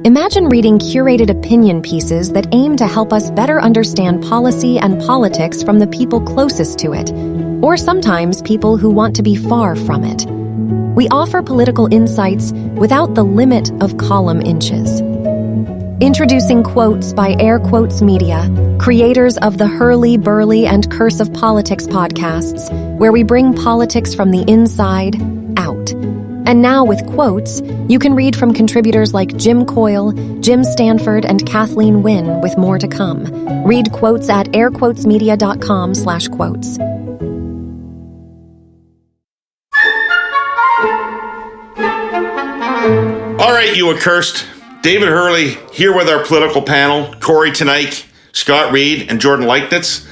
Imagine reading curated opinion pieces that aim to help us better understand policy and politics from the people closest to it, or sometimes people who want to be far from it. We offer political insights without the limit of column inches. Introducing Quotes by Air Quotes Media, creators of the Herle, Burle, and Curse of Politics podcasts, where we bring politics from the inside out. And now with Quotes, you can read from contributors like Jim Coyle, Jim Stanford, and Kathleen Wynne, with more to come. Read Quotes at airquotesmedia.com/quotes. All right, you accursed. David Herle here with our political panel, Kory Teneycke, Scott Reid, and Jordan Leichnitz.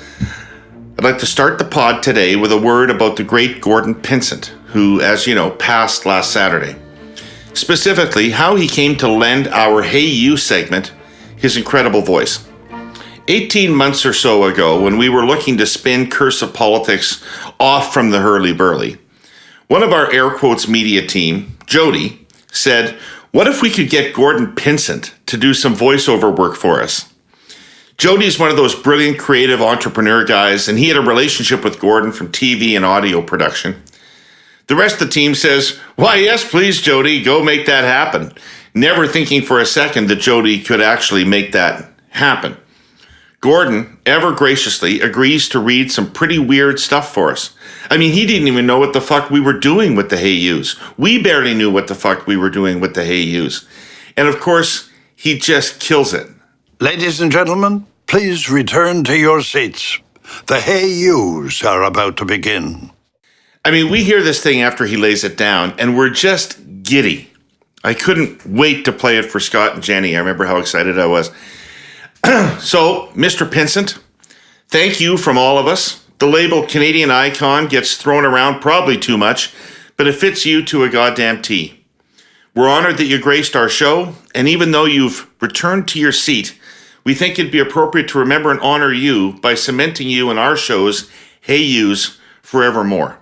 I'd like to start the pod today with a word about the great Gordon Pinsent, who, as you know, passed last Saturday. Specifically, how he came to lend our Hey You segment his incredible voice. 18 months or so ago, when we were looking to spin Curse of Politics off from the Herle Burle, one of our Air Quotes Media team, Jody, said, "What if we could get Gordon Pinsent to do some voiceover work for us?" Jody is one of those brilliant creative entrepreneur guys, and he had a relationship with Gordon from TV and audio production. The rest of the team says, "Why, yes, please, Jody, go make that happen." Never thinking for a second that Jody could actually make that happen. Gordon, ever graciously, agrees to read some pretty weird stuff for us. I mean, he didn't even know what the fuck we were doing with the Hey Yous. We barely knew what the fuck we were doing with the Hey Yous. And of course, he just kills it. Ladies and gentlemen, please return to your seats. The Hey Yous are about to begin. I mean, we hear this thing after he lays it down, and we're just giddy. I couldn't wait to play it for Scott and Jenny. I remember how excited I was. So, Mr. Pinsent, thank you from all of us. The label Canadian Icon gets thrown around probably too much, but it fits you to a goddamn T. We're honored that you graced our show, and even though you've returned to your seat, we think it'd be appropriate to remember and honor you by cementing you in our show's Hey Yous forevermore.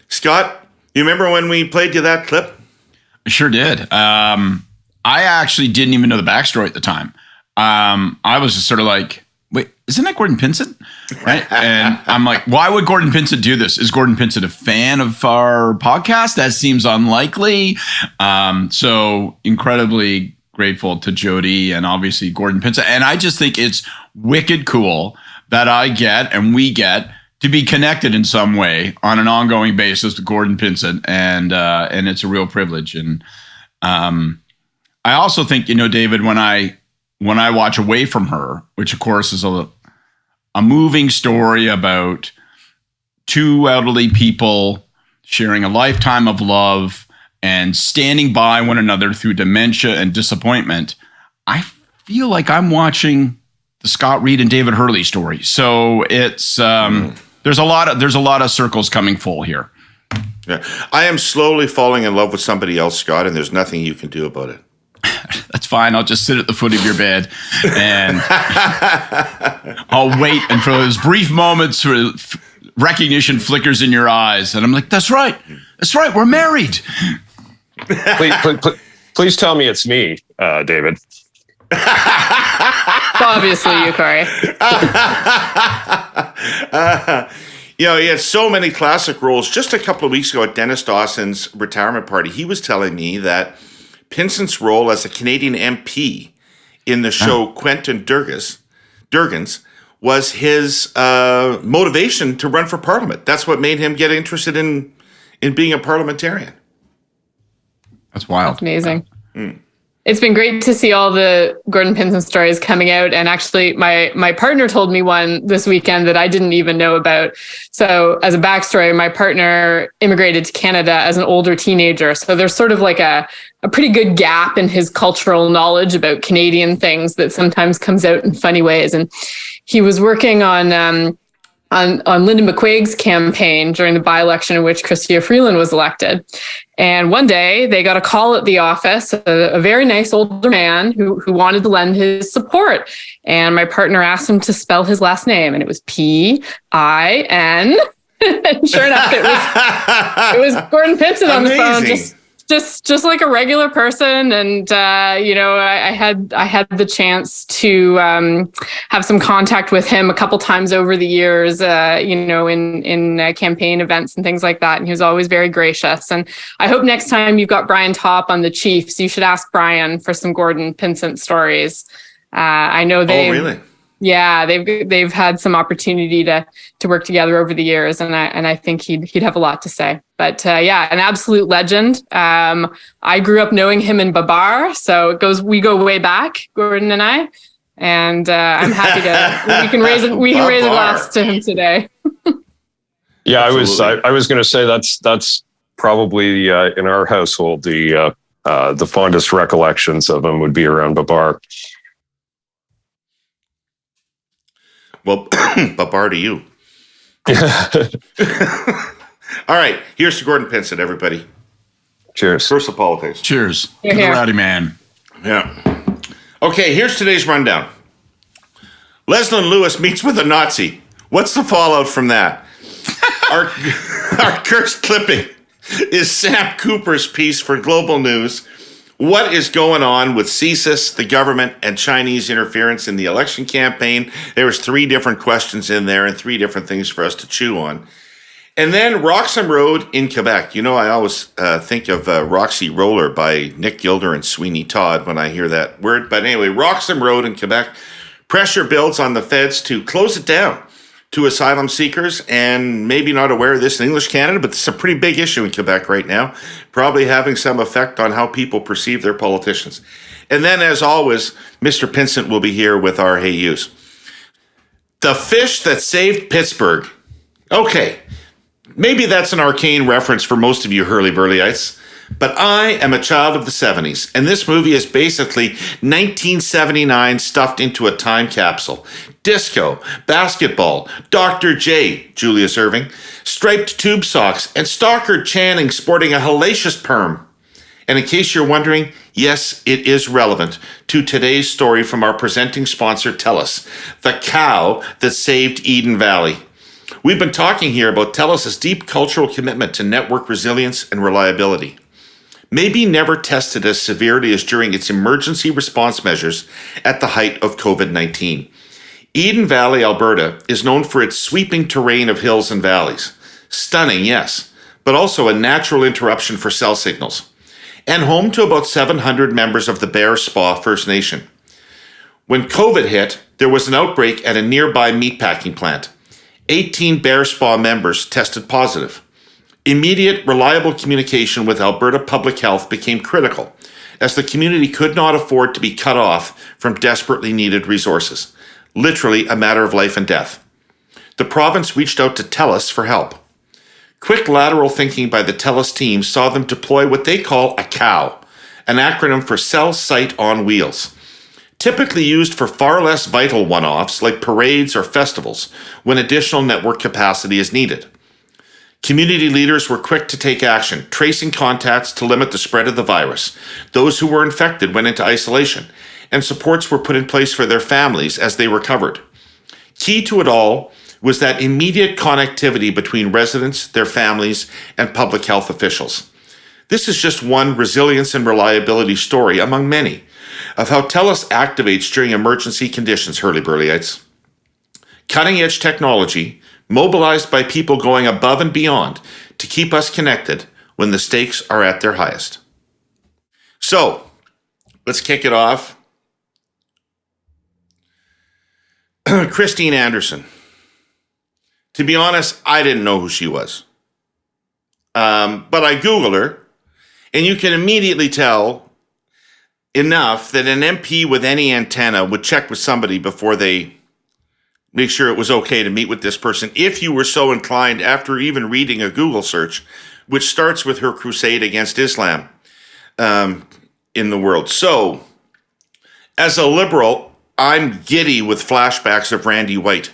Scott, you remember when we played you that clip? I sure did. I actually didn't even know the backstory at the time. I was just sort of like, wait, isn't that Gordon Pinsent? Right? And I'm like, why would Gordon Pinsent do this? Is Gordon Pinsent a fan of our podcast? That seems unlikely. So incredibly grateful to Jody and obviously Gordon Pinsent. And I just think it's wicked cool that I get and we get to be connected in some way on an ongoing basis to Gordon Pinsent. And it's a real privilege. And I also think, David, when I watch Away From Her, which of course is a moving story about two elderly people sharing a lifetime of love and standing by one another through dementia and disappointment, I feel like I'm watching the Scott Reid and David Herle story. So it's there's a lot of circles coming full here. Yeah, I am slowly falling in love with somebody else, Scott, and there's nothing you can do about it. That's fine. I'll just sit at the foot of your bed and I'll wait. And for those brief moments where recognition flickers in your eyes, and I'm like, that's right. We're married. Please tell me it's me, David. Obviously you, Kory. He had so many classic roles. Just a couple of weeks ago at Dennis Dawson's retirement party, he was telling me that Pinsent's role as a Canadian MP in the show Quentin Durgans was his motivation to run for Parliament. That's what made him get interested in being a parliamentarian. That's wild. That's amazing. It's been great to see all the Gordon Pinsent stories coming out. And actually, my partner told me one this weekend that I didn't even know about. So as a backstory, my partner immigrated to Canada as an older teenager. So there's sort of like a pretty good gap in his cultural knowledge about Canadian things that sometimes comes out in funny ways. And he was working on Lyndon McQuaig's campaign during the by-election in which Chrystia Freeland was elected. And one day they got a call at the office, a very nice older man who wanted to lend his support. And my partner asked him to spell his last name, and it was Pin. And sure enough, it was Gordon Pinsent on the phone, just like a regular person. And, I had the chance to have some contact with him a couple times over the years, in campaign events and things like that. And he was always very gracious. And I hope next time you've got Brian Topp on the Chiefs, you should ask Brian for some Gordon Pinsent stories. I know they. Oh, really? Yeah, they've had some opportunity to work together over the years, and I think he'd have a lot to say. But an absolute legend. I grew up knowing him in Babar, so we go way back, Gordon and I, and I'm happy we can raise a glass to him today. Yeah, Absolutely. I was going to say that's probably in our household the fondest recollections of him would be around Babar. Well, Babar to you. All right, here's to Gordon Pinsent, everybody. Cheers. First the politics. Cheers. Here, To the here. rowdy man. Yeah. Okay, here's today's rundown. Leslyn Lewis meets with a Nazi. What's the fallout from that? Our cursed clipping is Sam Cooper's piece for Global News. What is going on with CSIS, the government, and Chinese interference in the election campaign? There was 3 different questions in there and 3 different things for us to chew on. And then Roxham Road in Quebec. I always think of Roxy Roller by Nick Gilder and Sweeney Todd when I hear that word. But anyway, Roxham Road in Quebec. Pressure builds on the feds to close it down to asylum seekers, and maybe not aware of this in English Canada, but it's a pretty big issue in Quebec right now, probably having some effect on how people perceive their politicians. And then, as always, Mr. Pinsent will be here with our Hey Yous. The fish that saved Pittsburgh. Okay, maybe that's an arcane reference for most of you hurly-burlyites, but I am a child of the 70s, and this movie is basically 1979 stuffed into a time capsule. Disco, basketball, Dr. J, Julius Erving, striped tube socks, and Stockard Channing sporting a hellacious perm. And in case you're wondering, yes, it is relevant to today's story from our presenting sponsor, TELUS, the cow that saved Eden Valley. We've been talking here about TELUS's deep cultural commitment to network resilience and reliability. Maybe never tested as severely as during its emergency response measures at the height of COVID-19. Eden Valley, Alberta, is known for its sweeping terrain of hills and valleys. Stunning, yes, but also a natural interruption for cell signals. And home to about 700 members of the Bear Spa First Nation. When COVID hit, there was an outbreak at a nearby meatpacking plant. 18 Bear Spa members tested positive. Immediate, reliable communication with Alberta Public Health became critical, as the community could not afford to be cut off from desperately needed resources. Literally a matter of life and death. The province reached out to TELUS for help. Quick lateral thinking by the TELUS team saw them deploy what they call a COW, an acronym for Cell Site on Wheels. Typically used for far less vital one-offs like parades or festivals when additional network capacity is needed. Community leaders were quick to take action, tracing contacts to limit the spread of the virus. Those who were infected went into isolation, and supports were put in place for their families as they recovered. Key to it all was that immediate connectivity between residents, their families, and public health officials. This is just one resilience and reliability story among many of how TELUS activates during emergency conditions, hurly-burlyites. Cutting-edge technology, mobilized by people going above and beyond to keep us connected when the stakes are at their highest. So, let's kick it off. Christine Anderson. To be honest, I didn't know who she was. But I Googled her, and you can immediately tell enough that an MP with any antenna would check with somebody before they make sure it was okay to meet with this person, if you were so inclined after even reading a Google search, which starts with her crusade against Islam in the world. So, as a liberal, I'm giddy with flashbacks of Randy White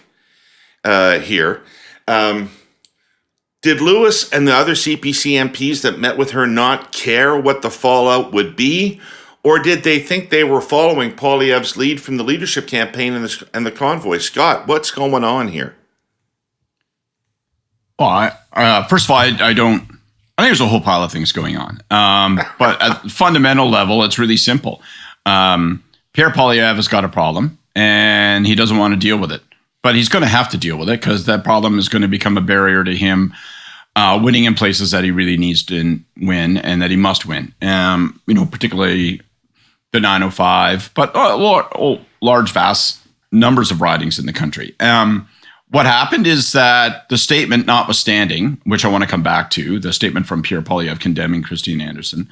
here. Did Lewis and the other CPC MPs that met with her not care what the fallout would be? Or did they think they were following Poilievre's lead from the leadership campaign and the convoy? Scott, what's going on here? Well, first of all, I don't I think there's a whole pile of things going on. But at fundamental level, it's really simple. Pierre Poilievre has got a problem, and he doesn't want to deal with it. But he's going to have to deal with it because that problem is going to become a barrier to him winning in places that he really needs to win and that he must win. Particularly the 905, but large, vast numbers of ridings in the country. What happened is that the statement notwithstanding, which I want to come back to, the statement from Pierre Poilievre condemning Christine Anderson,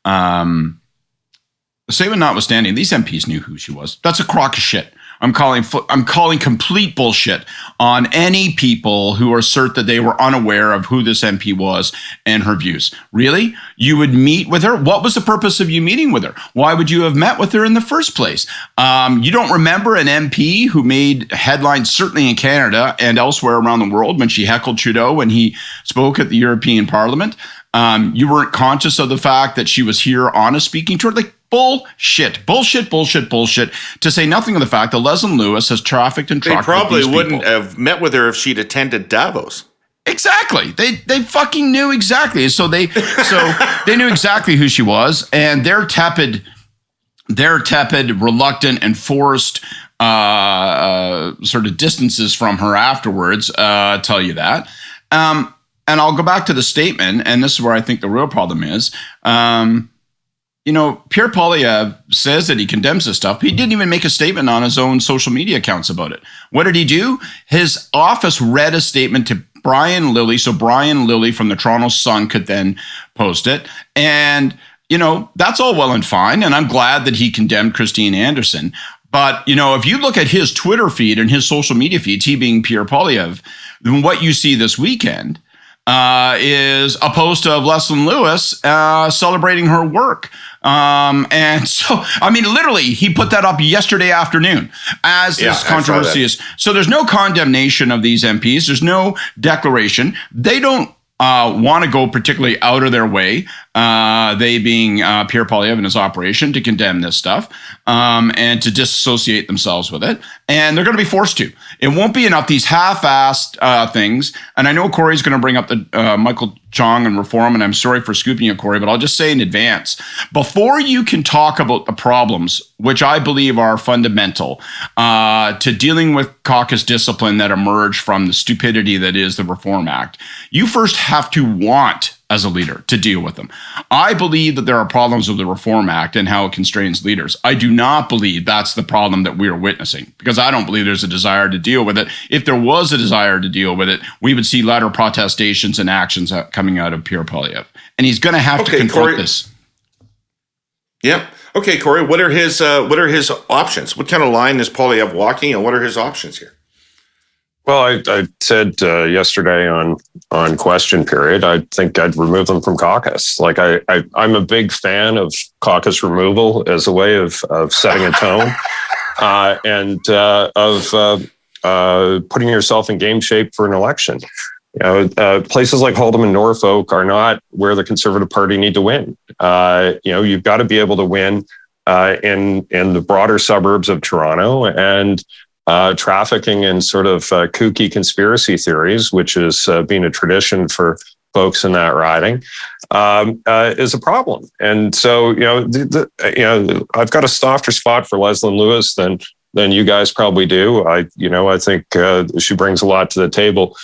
the statement notwithstanding, these MPs knew who she was. That's a crock of shit. I'm calling complete bullshit on any people who assert that they were unaware of who this MP was and her views. Really? You would meet with her? What was the purpose of you meeting with her? Why would you have met with her in the first place? You don't remember an MP who made headlines, certainly in Canada and elsewhere around the world, when she heckled Trudeau when he spoke at the European Parliament? You weren't conscious of the fact that she was here on a speaking tour? Like, bullshit, to say nothing of the fact that Leslyn Lewis has trafficked and trucked. They probably with these wouldn't people. have met with her if she'd attended Davos. Exactly. They fucking knew exactly. So they knew exactly who she was, and they're tepid, reluctant, and forced sort of distances from her afterwards tell you that. And I'll go back to the statement, and this is where I think the real problem is. Pierre Poilievre says that he condemns this stuff. He didn't even make a statement on his own social media accounts about it. What did he do? His office read a statement to Brian Lilly, so Brian Lilly from the Toronto Sun could then post it. And, that's all well and fine. And I'm glad that he condemned Christine Anderson. But, if you look at his Twitter feed and his social media feeds, he being Pierre Poilievre, then what you see this weekend is a post of Leslyn Lewis celebrating her work. And so, literally, he put that up yesterday afternoon as this controversy is. So there's no condemnation of these MPs. There's no declaration. They don't want to go particularly out of their way, they being Pierre Poilievre and his operation, to condemn this stuff and to disassociate themselves with it. And they're going to be forced to. It won't be enough, these half-assed things. And I know Kory's going to bring up the Michael Chong and reform, and I'm sorry for scooping you, Kory, but I'll just say in advance, before you can talk about the problems, which I believe are fundamental to dealing with caucus discipline that emerge from the stupidity that is the Reform Act, you first have to want, as a leader, to deal with them. I believe that there are problems with the Reform Act and how it constrains leaders. I do not believe that's the problem that we are witnessing, because I don't believe there's a desire to deal with it. If there was a desire to deal with it, we would see louder protestations and actions coming out of Pierre Poilievre. And he's going to have to confront this. Yep. Okay, Kory, what are his options? What kind of line is Poilievre walking, and what are his options here? Well, I said yesterday on Question Period, I think I'd remove them from caucus. Like I'm a big fan of caucus removal as a way of setting a tone and of putting yourself in game shape for an election. Places like Oldham and Norfolk are not where the Conservative Party need to win. You've got to be able to win in the broader suburbs of Toronto, and trafficking in sort of kooky conspiracy theories, which has been a tradition for folks in that riding, is a problem. And so, I've got a softer spot for Leslyn Lewis than you guys probably do. I think she brings a lot to the table.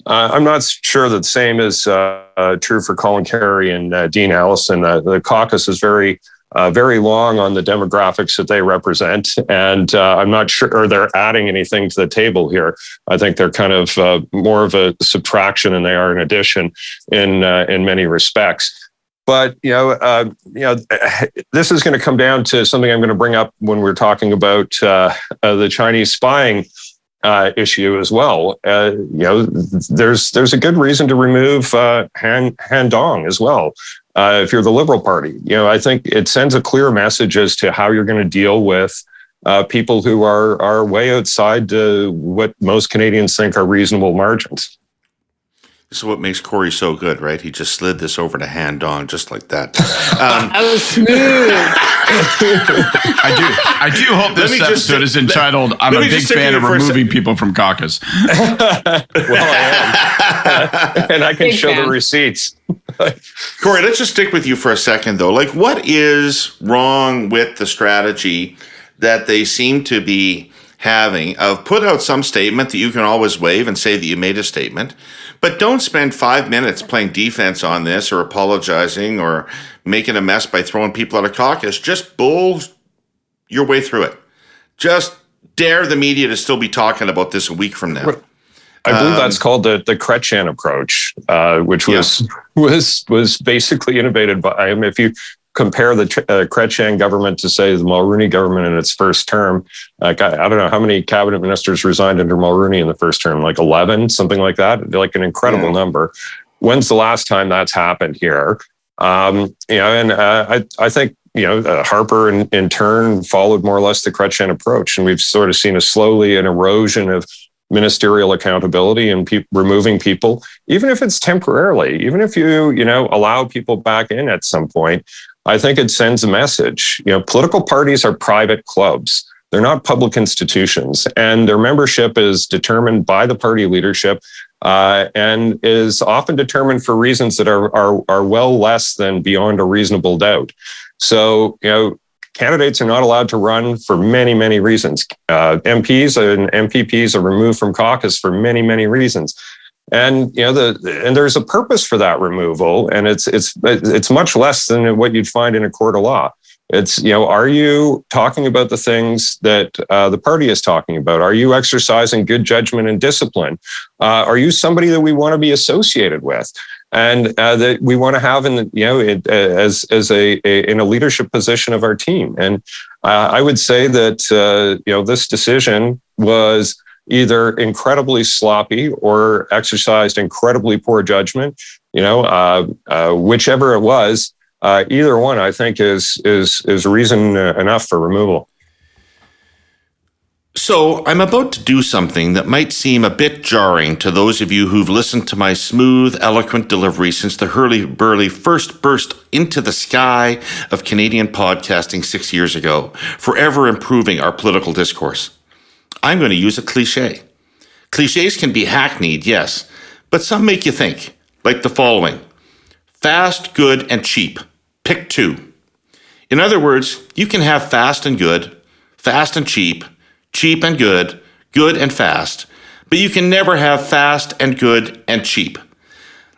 I'm not sure that the same is true for Colin Carey and Dean Allison. The caucus is very long on the demographics that they represent. And I'm not sure they're adding anything to the table here. I think they're kind of more of a subtraction than they are an addition in many respects. But, this is going to come down to something I'm going to bring up when we're talking about the Chinese spying issue as well. There's a good reason to remove Han Dong as well. If you're the Liberal Party, I think it sends a clear message as to how you're going to deal with people who are way outside what most Canadians think are reasonable margins. This is what makes Kory so good, right? He just slid this over to hand-on, just like that. That was smooth. I do hope this episode is entitled, I'm a big fan of removing people from caucus. Well, I am. And I can show the receipts. Kory, let's just stick with you for a second, though. Like, what is wrong with the strategy that they seem to be having of put out some statement that you can always wave and say that you made a statement, but don't spend 5 minutes playing defense on this or apologizing or making a mess by throwing people out of caucus. Just bull your way through it. Just dare the media to still be talking about this a week from now. I believe that's called the Chrétien approach, which was basically innovated by him. If you compare the Chrétien government to, say, the Mulroney government in its first term, I don't know how many cabinet ministers resigned under Mulroney in the first term, like 11, something like that, like an incredible number. When's the last time that's happened here? I think, Harper in turn followed more or less the Chrétien approach, and we've sort of seen an erosion of ministerial accountability and removing people, even if it's temporarily, even if you allow people back in at some point. I think it sends a message. Political parties are private clubs. They're not public institutions, and their membership is determined by the party leadership and is often determined for reasons that are well less than beyond a reasonable doubt. So, candidates are not allowed to run for many, many reasons. MPs and MPPs are removed from caucus for many, many reasons. And and there's a purpose for that removal, and it's much less than what you'd find in a court of law. It's are you talking about the things that the party is talking about? Are you exercising good judgment and discipline? Are you somebody that we want to be associated with, and that we want to have in as in a leadership position of our team? And I would say that this decision was either incredibly sloppy or exercised incredibly poor judgment. Whichever it was, either one, I think, is reason enough for removal. So I'm about to do something that might seem a bit jarring to those of you who've listened to my smooth, eloquent delivery since the hurly-burly first burst into the sky of Canadian podcasting 6 years ago, forever improving our political discourse. I'm going to use a cliche. Cliches can be hackneyed, yes, but some make you think, like the following: fast, good, and cheap. Pick two. In other words, you can have fast and good, fast and cheap and good, good and fast, but you can never have fast and good and cheap.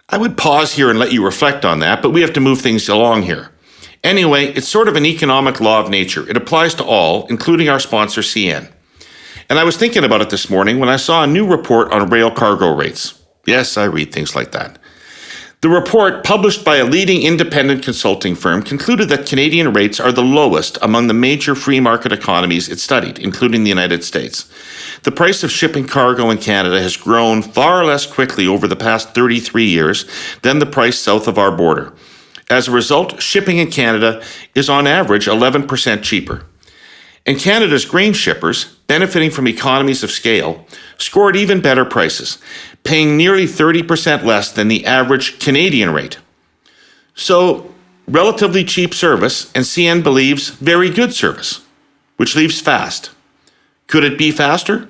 I would pause here and let you reflect on that, but we have to move things along here. Anyway, it's sort of an economic law of nature. It applies to all, including our sponsor, CN. And I was thinking about it this morning when I saw a new report on rail cargo rates. Yes, I read things like that. The report, published by a leading independent consulting firm, concluded that Canadian rates are the lowest among the major free market economies it studied, including the United States. The price of shipping cargo in Canada has grown far less quickly over the past 33 years than the price south of our border. As a result, shipping in Canada is on average 11% cheaper. And Canada's grain shippers, benefiting from economies of scale, scored even better prices, paying nearly 30% less than the average Canadian rate. So, relatively cheap service, and CN believes very good service, which leaves fast. Could it be faster?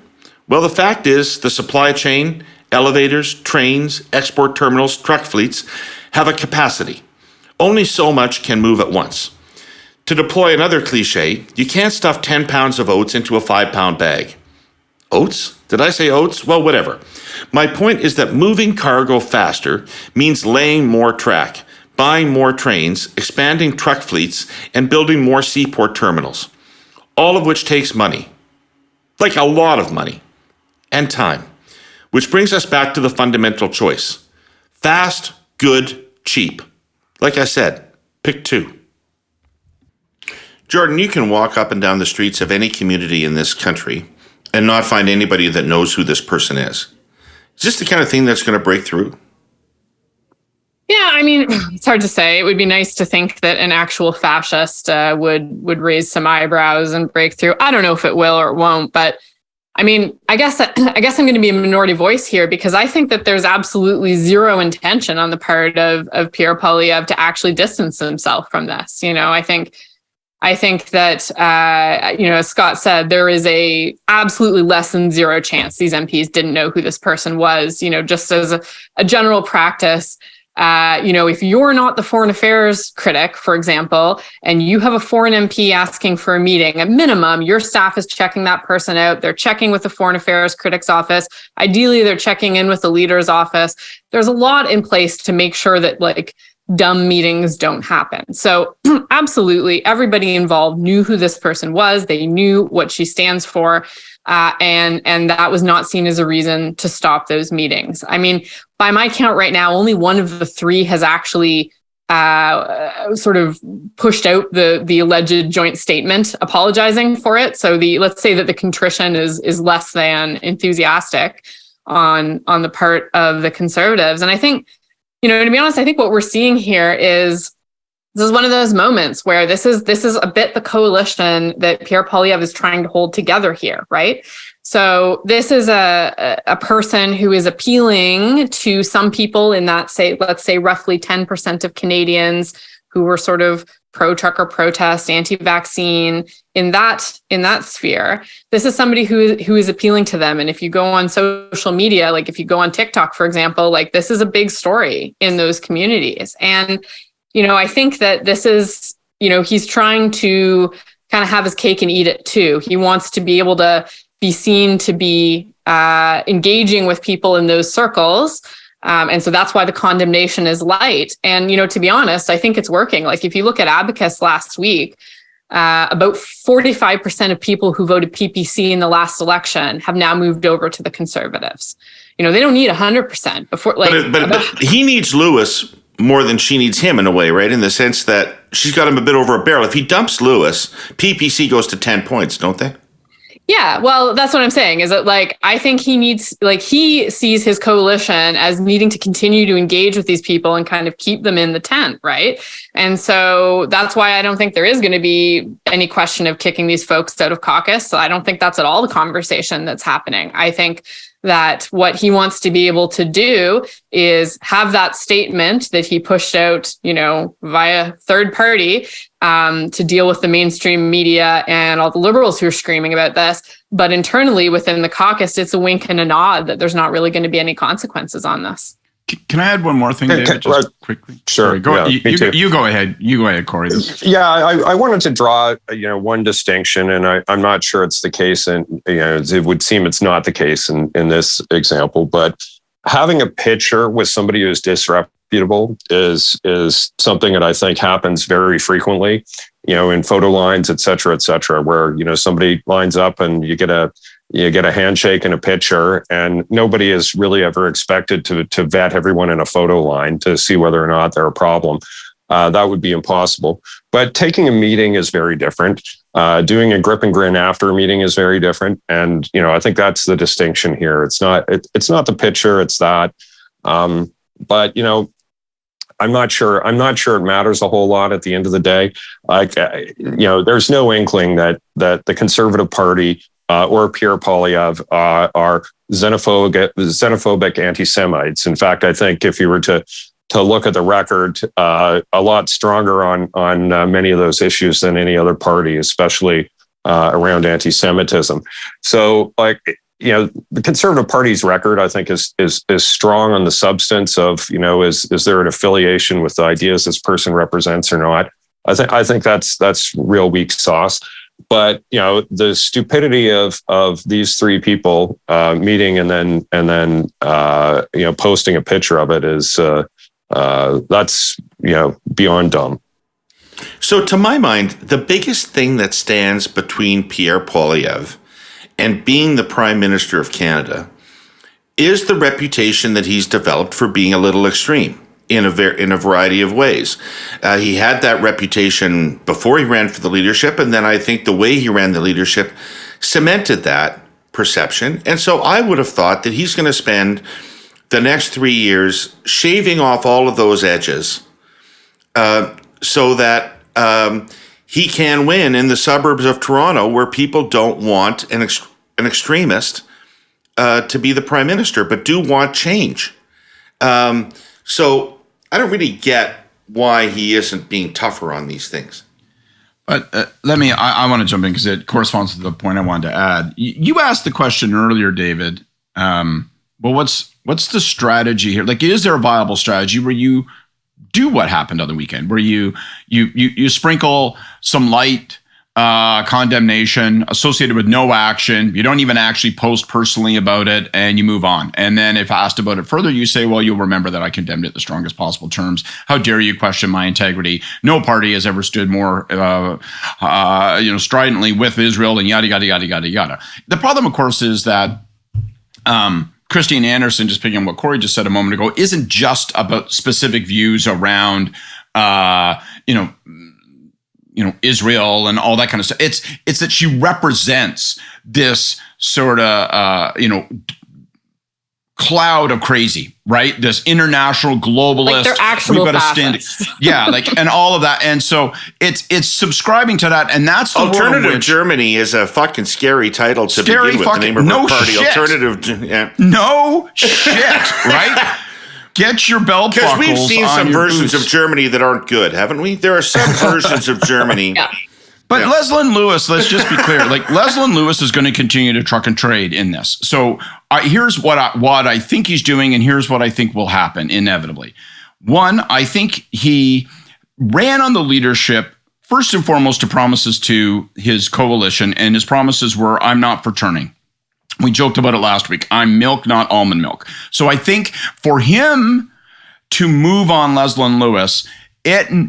Well, the fact is the supply chain, elevators, trains, export terminals, truck fleets have a capacity. Only so much can move at once. To deploy another cliche, you can't stuff 10 pounds of oats into a 5-pound bag. Oats? Did I say oats? Well, whatever. My point is that moving cargo faster means laying more track, buying more trains, expanding truck fleets, and building more seaport terminals. All of which takes money. Like a lot of money. And time. Which brings us back to the fundamental choice. Fast, good, cheap. Like I said, pick two. Jordan, you can walk up and down the streets of any community in this country and not find anybody that knows who this person is. Is this the kind of thing that's going to break through? Yeah, I mean, it's hard to say. It would be nice to think that an actual fascist would raise some eyebrows and break through. I don't know if it will or it won't, but I mean, I guess I'm going to be a minority voice here, because I think that there's absolutely zero intention on the part of Pierre Poilievre to actually distance himself from this. I think that, as Scott said, there is a absolutely less than zero chance these MPs didn't know who this person was. Just as a general practice. If you're not the foreign affairs critic, for example, and you have a foreign MP asking for a meeting, at minimum, your staff is checking that person out. They're checking with the foreign affairs critic's office. Ideally, they're checking in with the leader's office. There's a lot in place to make sure that dumb meetings don't happen. So absolutely, everybody involved knew who this person was. They knew what she stands for. And that was not seen as a reason to stop those meetings. I mean, by my count right now, only one of the three has actually sort of pushed out the alleged joint statement apologizing for it. So let's say that the contrition is less than enthusiastic on the part of the Conservatives. And I think, to be honest, I think what we're seeing here is this is one of those moments where this is a bit the coalition that Pierre Poilievre is trying to hold together here, right? So this is a person who is appealing to some people in that, let's say roughly 10% of Canadians who were sort of pro-trucker protest, anti-vaccine in that sphere. This is somebody who is appealing to them. And if you go on social media, if you go on TikTok, for example, this is a big story in those communities. And I think that this is, he's trying to kind of have his cake and eat it too. He wants to be able to be seen to be engaging with people in those circles. And so that's why the condemnation is light. And, to be honest, I think it's working. If you look at Abacus last week, about 45% of people who voted PPC in the last election have now moved over to the Conservatives. They don't need 100% before. But he needs Lewis more than she needs him in a way, right? In the sense that she's got him a bit over a barrel. If he dumps Lewis, PPC goes to 10 points, don't they? Yeah, well, that's what I'm saying is that I think he needs, he sees his coalition as needing to continue to engage with these people and kind of keep them in the tent, right? And so that's why I don't think there is going to be any question of kicking these folks out of caucus. So I don't think that's at all the conversation that's happening. I think that what he wants to be able to do is have that statement that he pushed out, via third party to deal with the mainstream media and all the Liberals who are screaming about this. But internally within the caucus, it's a wink and a nod that there's not really going to be any consequences on this. Can I add one more thing, David, just quickly? Sure. Sorry, you go ahead. You go ahead, Kory. Yeah, I wanted to draw, one distinction, and I'm not sure it's the case, and it would seem it's not the case in this example. But having a picture with somebody who's disreputable is something that I think happens very frequently. In photo lines, et cetera, where somebody lines up and you get a handshake and a picture, and nobody is really ever expected to vet everyone in a photo line to see whether or not they're a problem. That would be impossible. But taking a meeting is very different. Doing a grip and grin after a meeting is very different. And, I think that's the distinction here. It's not the picture, it's that. But, I'm not sure it matters a whole lot at the end of the day. There's no inkling that the Conservative Party or Pierre Poilievre are xenophobic anti-Semites. In fact, I think if you were to look at the record, a lot stronger on many of those issues than any other party, especially around anti-Semitism. So, the Conservative Party's record, I think, is strong on the substance of, is there an affiliation with the ideas this person represents or not? I think that's real weak sauce. But the stupidity of these three people meeting and then posting a picture of it is that's beyond dumb. So to my mind, the biggest thing that stands between Pierre Poilievre and being the Prime Minister of Canada is the reputation that he's developed for being a little extreme in a variety of ways. He had that reputation before he ran for the leadership, and then I think the way he ran the leadership cemented that perception. And so I would have thought that he's going to spend the next 3 years shaving off all of those edges so that he can win in the suburbs of Toronto, where people don't want an extremist to be the prime minister, but do want change. So I don't really get why he isn't being tougher on these things. But I want to jump in because it corresponds to the point I wanted to add. You asked the question earlier, David. Well, what's the strategy here? Like, is there a viable strategy where you do what happened on the weekend, where you sprinkle some light condemnation associated with no action. You don't even actually post personally about it, and you move on. And then if asked about it further, you say, well, you'll remember that I condemned it in the strongest possible terms. How dare you question my integrity? No party has ever stood more stridently with Israel, and yada, yada, yada, yada, yada. The problem, of course, is that Christine Anderson, just picking on what Kory just said a moment ago, isn't just about specific views around Israel and all that kind of stuff. It's that she represents this sort of cloud of crazy, right? This international globalist. Like they're actual fascists. And all of that. And so it's subscribing to that, and that's the Alternative Germany is a fucking scary title to begin with. The name of her party, shit. Alternative. Yeah. No shit, right? Get your belt buckles. Because we've seen some versions boots. of Germany that aren't good, haven't we? There are some versions of Germany. Yeah. But yeah. Leslyn Lewis, let's just be clear. Like, Leslyn Lewis is going to continue to truck and trade in this. So here's what I think he's doing, and here's what I think will happen inevitably. One, I think he ran on the leadership first and foremost to promises to his coalition, and his promises were, I'm not for turning. We joked about it last week. I'm milk, not almond milk. So I think for him to move on Leslyn Lewis,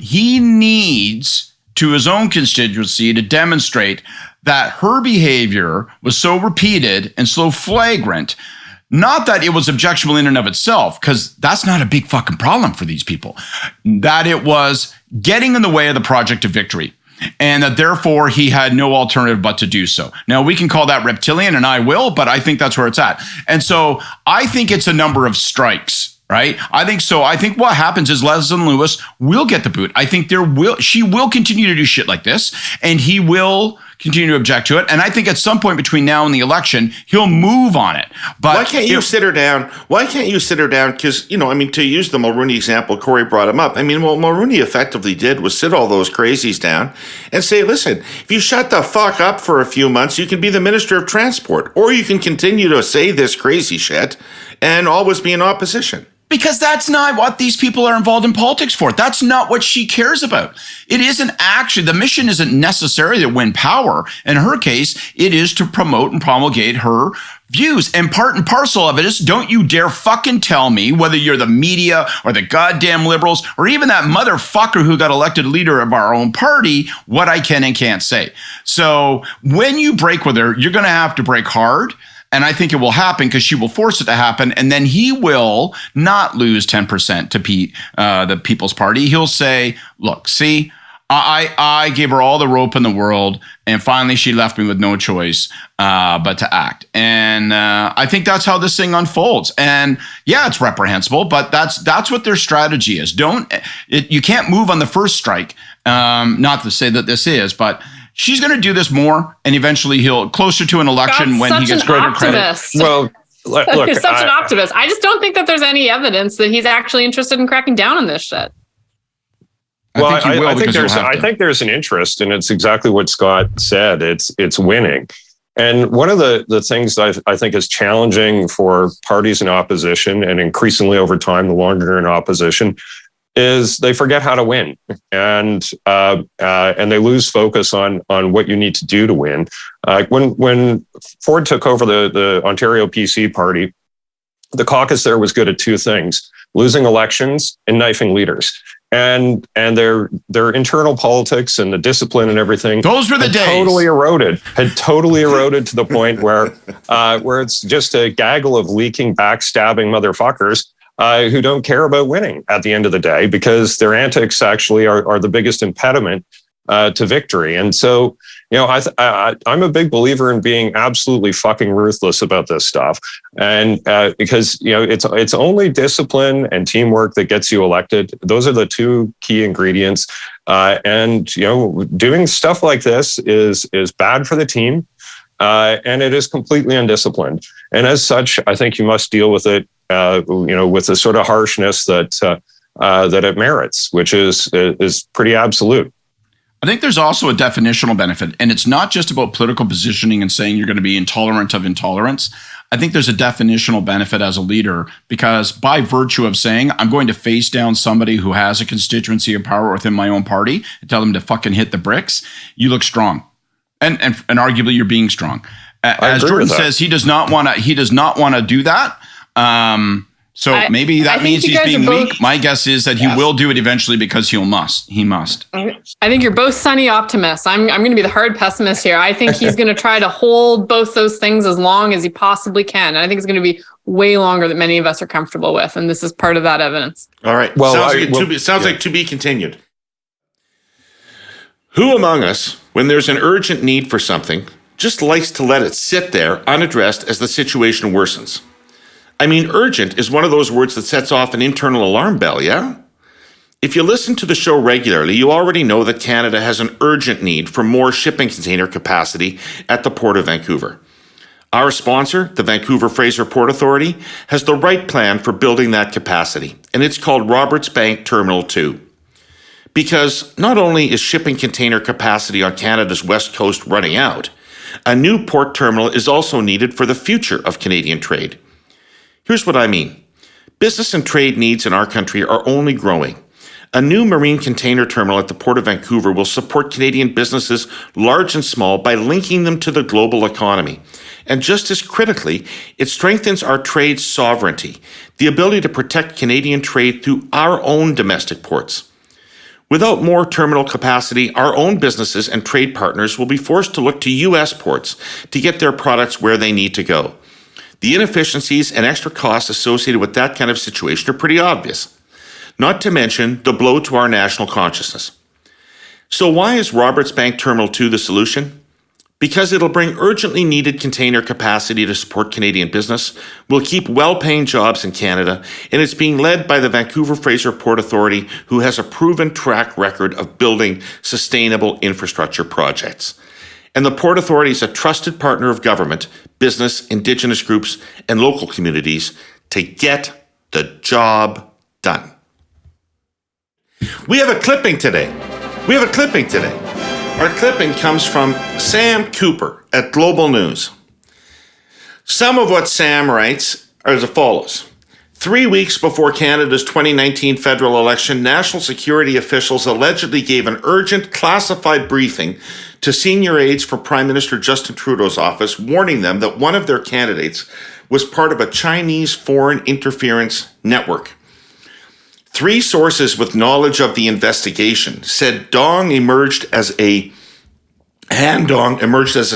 he needs to his own constituency to demonstrate that her behavior was so repeated and so flagrant, not that it was objectionable in and of itself, because that's not a big fucking problem for these people, that it was getting in the way of the project of victory. And that therefore he had no alternative but to do so. Now, we can call that reptilian, and I will, but I think that's where it's at. And so I think it's a number of strikes, right? I think so. I think what happens is Leslyn Lewis will get the boot. I think she will continue to do shit like this, and he will continue to object to it. And I think at some point between now and the election, he'll move on it. But why can't you sit her down? Why can't you sit her down? Because, to use the Mulrooney example, Kory brought him up. I mean, what Mulrooney effectively did was sit all those crazies down and say, listen, if you shut the fuck up for a few months, you can be the Minister of Transport, or you can continue to say this crazy shit and always be in opposition. Because that's not what these people are involved in politics for. That's not what she cares about. It isn't actually, the mission isn't necessarily to win power. In her case, it is to promote and promulgate her views. And part and parcel of it is, don't you dare fucking tell me, whether you're the media or the goddamn liberals or even that motherfucker who got elected leader of our own party, what I can and can't say. So when you break with her, you're going to have to break hard. And I think it will happen because she will force it to happen. And then he will not lose 10% to the People's Party. He'll say, look, see, I gave her all the rope in the world, and finally she left me with no choice but to act. And I think that's how this thing unfolds. And yeah, it's reprehensible, but that's what their strategy is. You can't move on the first strike. Not to say that this is, but she's going to do this more, and eventually he'll closer to an election when he gets greater credit. Well, look, he's such an optimist. I just don't think that there's any evidence that he's actually interested in cracking down on this shit. I think there's an interest, and it's exactly what Scott said. It's winning. And one of the things that I think is challenging for parties in opposition, and increasingly over time, the longer you're in opposition, is they forget how to win, and they lose focus on what you need to do to win. When Ford took over the Ontario PC party, the caucus there was good at two things: losing elections and knifing leaders. And their internal politics and the discipline and everything, those were the days. Had totally eroded to the point where it's just a gaggle of leaking, backstabbing motherfuckers who don't care about winning at the end of the day, because their antics actually are the biggest impediment to victory. And so, I'm a big believer in being absolutely fucking ruthless about this stuff. And because, it's only discipline and teamwork that gets you elected. Those are the two key ingredients. And doing stuff like this is bad for the team. and it is completely undisciplined. And as such, I think you must deal with it, with the sort of harshness that it merits, which is pretty absolute. I think there's also a definitional benefit, and it's not just about political positioning and saying you're going to be intolerant of intolerance. I think there's a definitional benefit as a leader, because by virtue of saying I'm going to face down somebody who has a constituency of power within my own party and tell them to fucking hit the bricks, you look strong, and arguably you're being strong. As Jordan says, he does not want to do that. Maybe that means he's being weak. My guess is that he will do it eventually because he must. I think you're both sunny optimists. I'm going to be the hard pessimist here. I think he's going to try to hold both those things as long as he possibly can. And I think it's going to be way longer than many of us are comfortable with. And this is part of that evidence. All right. Well, sounds like to be continued. Who among us, when there's an urgent need for something, just likes to let it sit there unaddressed as the situation worsens? I mean, urgent is one of those words that sets off an internal alarm bell, yeah? If you listen to the show regularly, you already know that Canada has an urgent need for more shipping container capacity at the Port of Vancouver. Our sponsor, the Vancouver Fraser Port Authority, has the right plan for building that capacity, and it's called Roberts Bank Terminal 2. Because not only is shipping container capacity on Canada's west coast running out, a new port terminal is also needed for the future of Canadian trade. Here's what I mean. Business and trade needs in our country are only growing. A new marine container terminal at the Port of Vancouver will support Canadian businesses, large and small, by linking them to the global economy. And just as critically, it strengthens our trade sovereignty, the ability to protect Canadian trade through our own domestic ports. Without more terminal capacity, our own businesses and trade partners will be forced to look to U.S. ports to get their products where they need to go. The inefficiencies and extra costs associated with that kind of situation are pretty obvious, not to mention the blow to our national consciousness. So why is Roberts Bank Terminal 2 the solution? Because it'll bring urgently needed container capacity to support Canadian business, will keep well-paying jobs in Canada, and it's being led by the Vancouver Fraser Port Authority, who has a proven track record of building sustainable infrastructure projects. And the Port Authority is a trusted partner of government, business, Indigenous groups, and local communities to get the job done. We have a clipping today. Our clipping comes from Sam Cooper at Global News. Some of what Sam writes are as follows. 3 weeks before Canada's 2019 federal election, national security officials allegedly gave an urgent classified briefing to senior aides for Prime Minister Justin Trudeau's office, warning them that one of their candidates was part of a Chinese foreign interference network. 3 sources with knowledge of the investigation said Han Dong emerged as a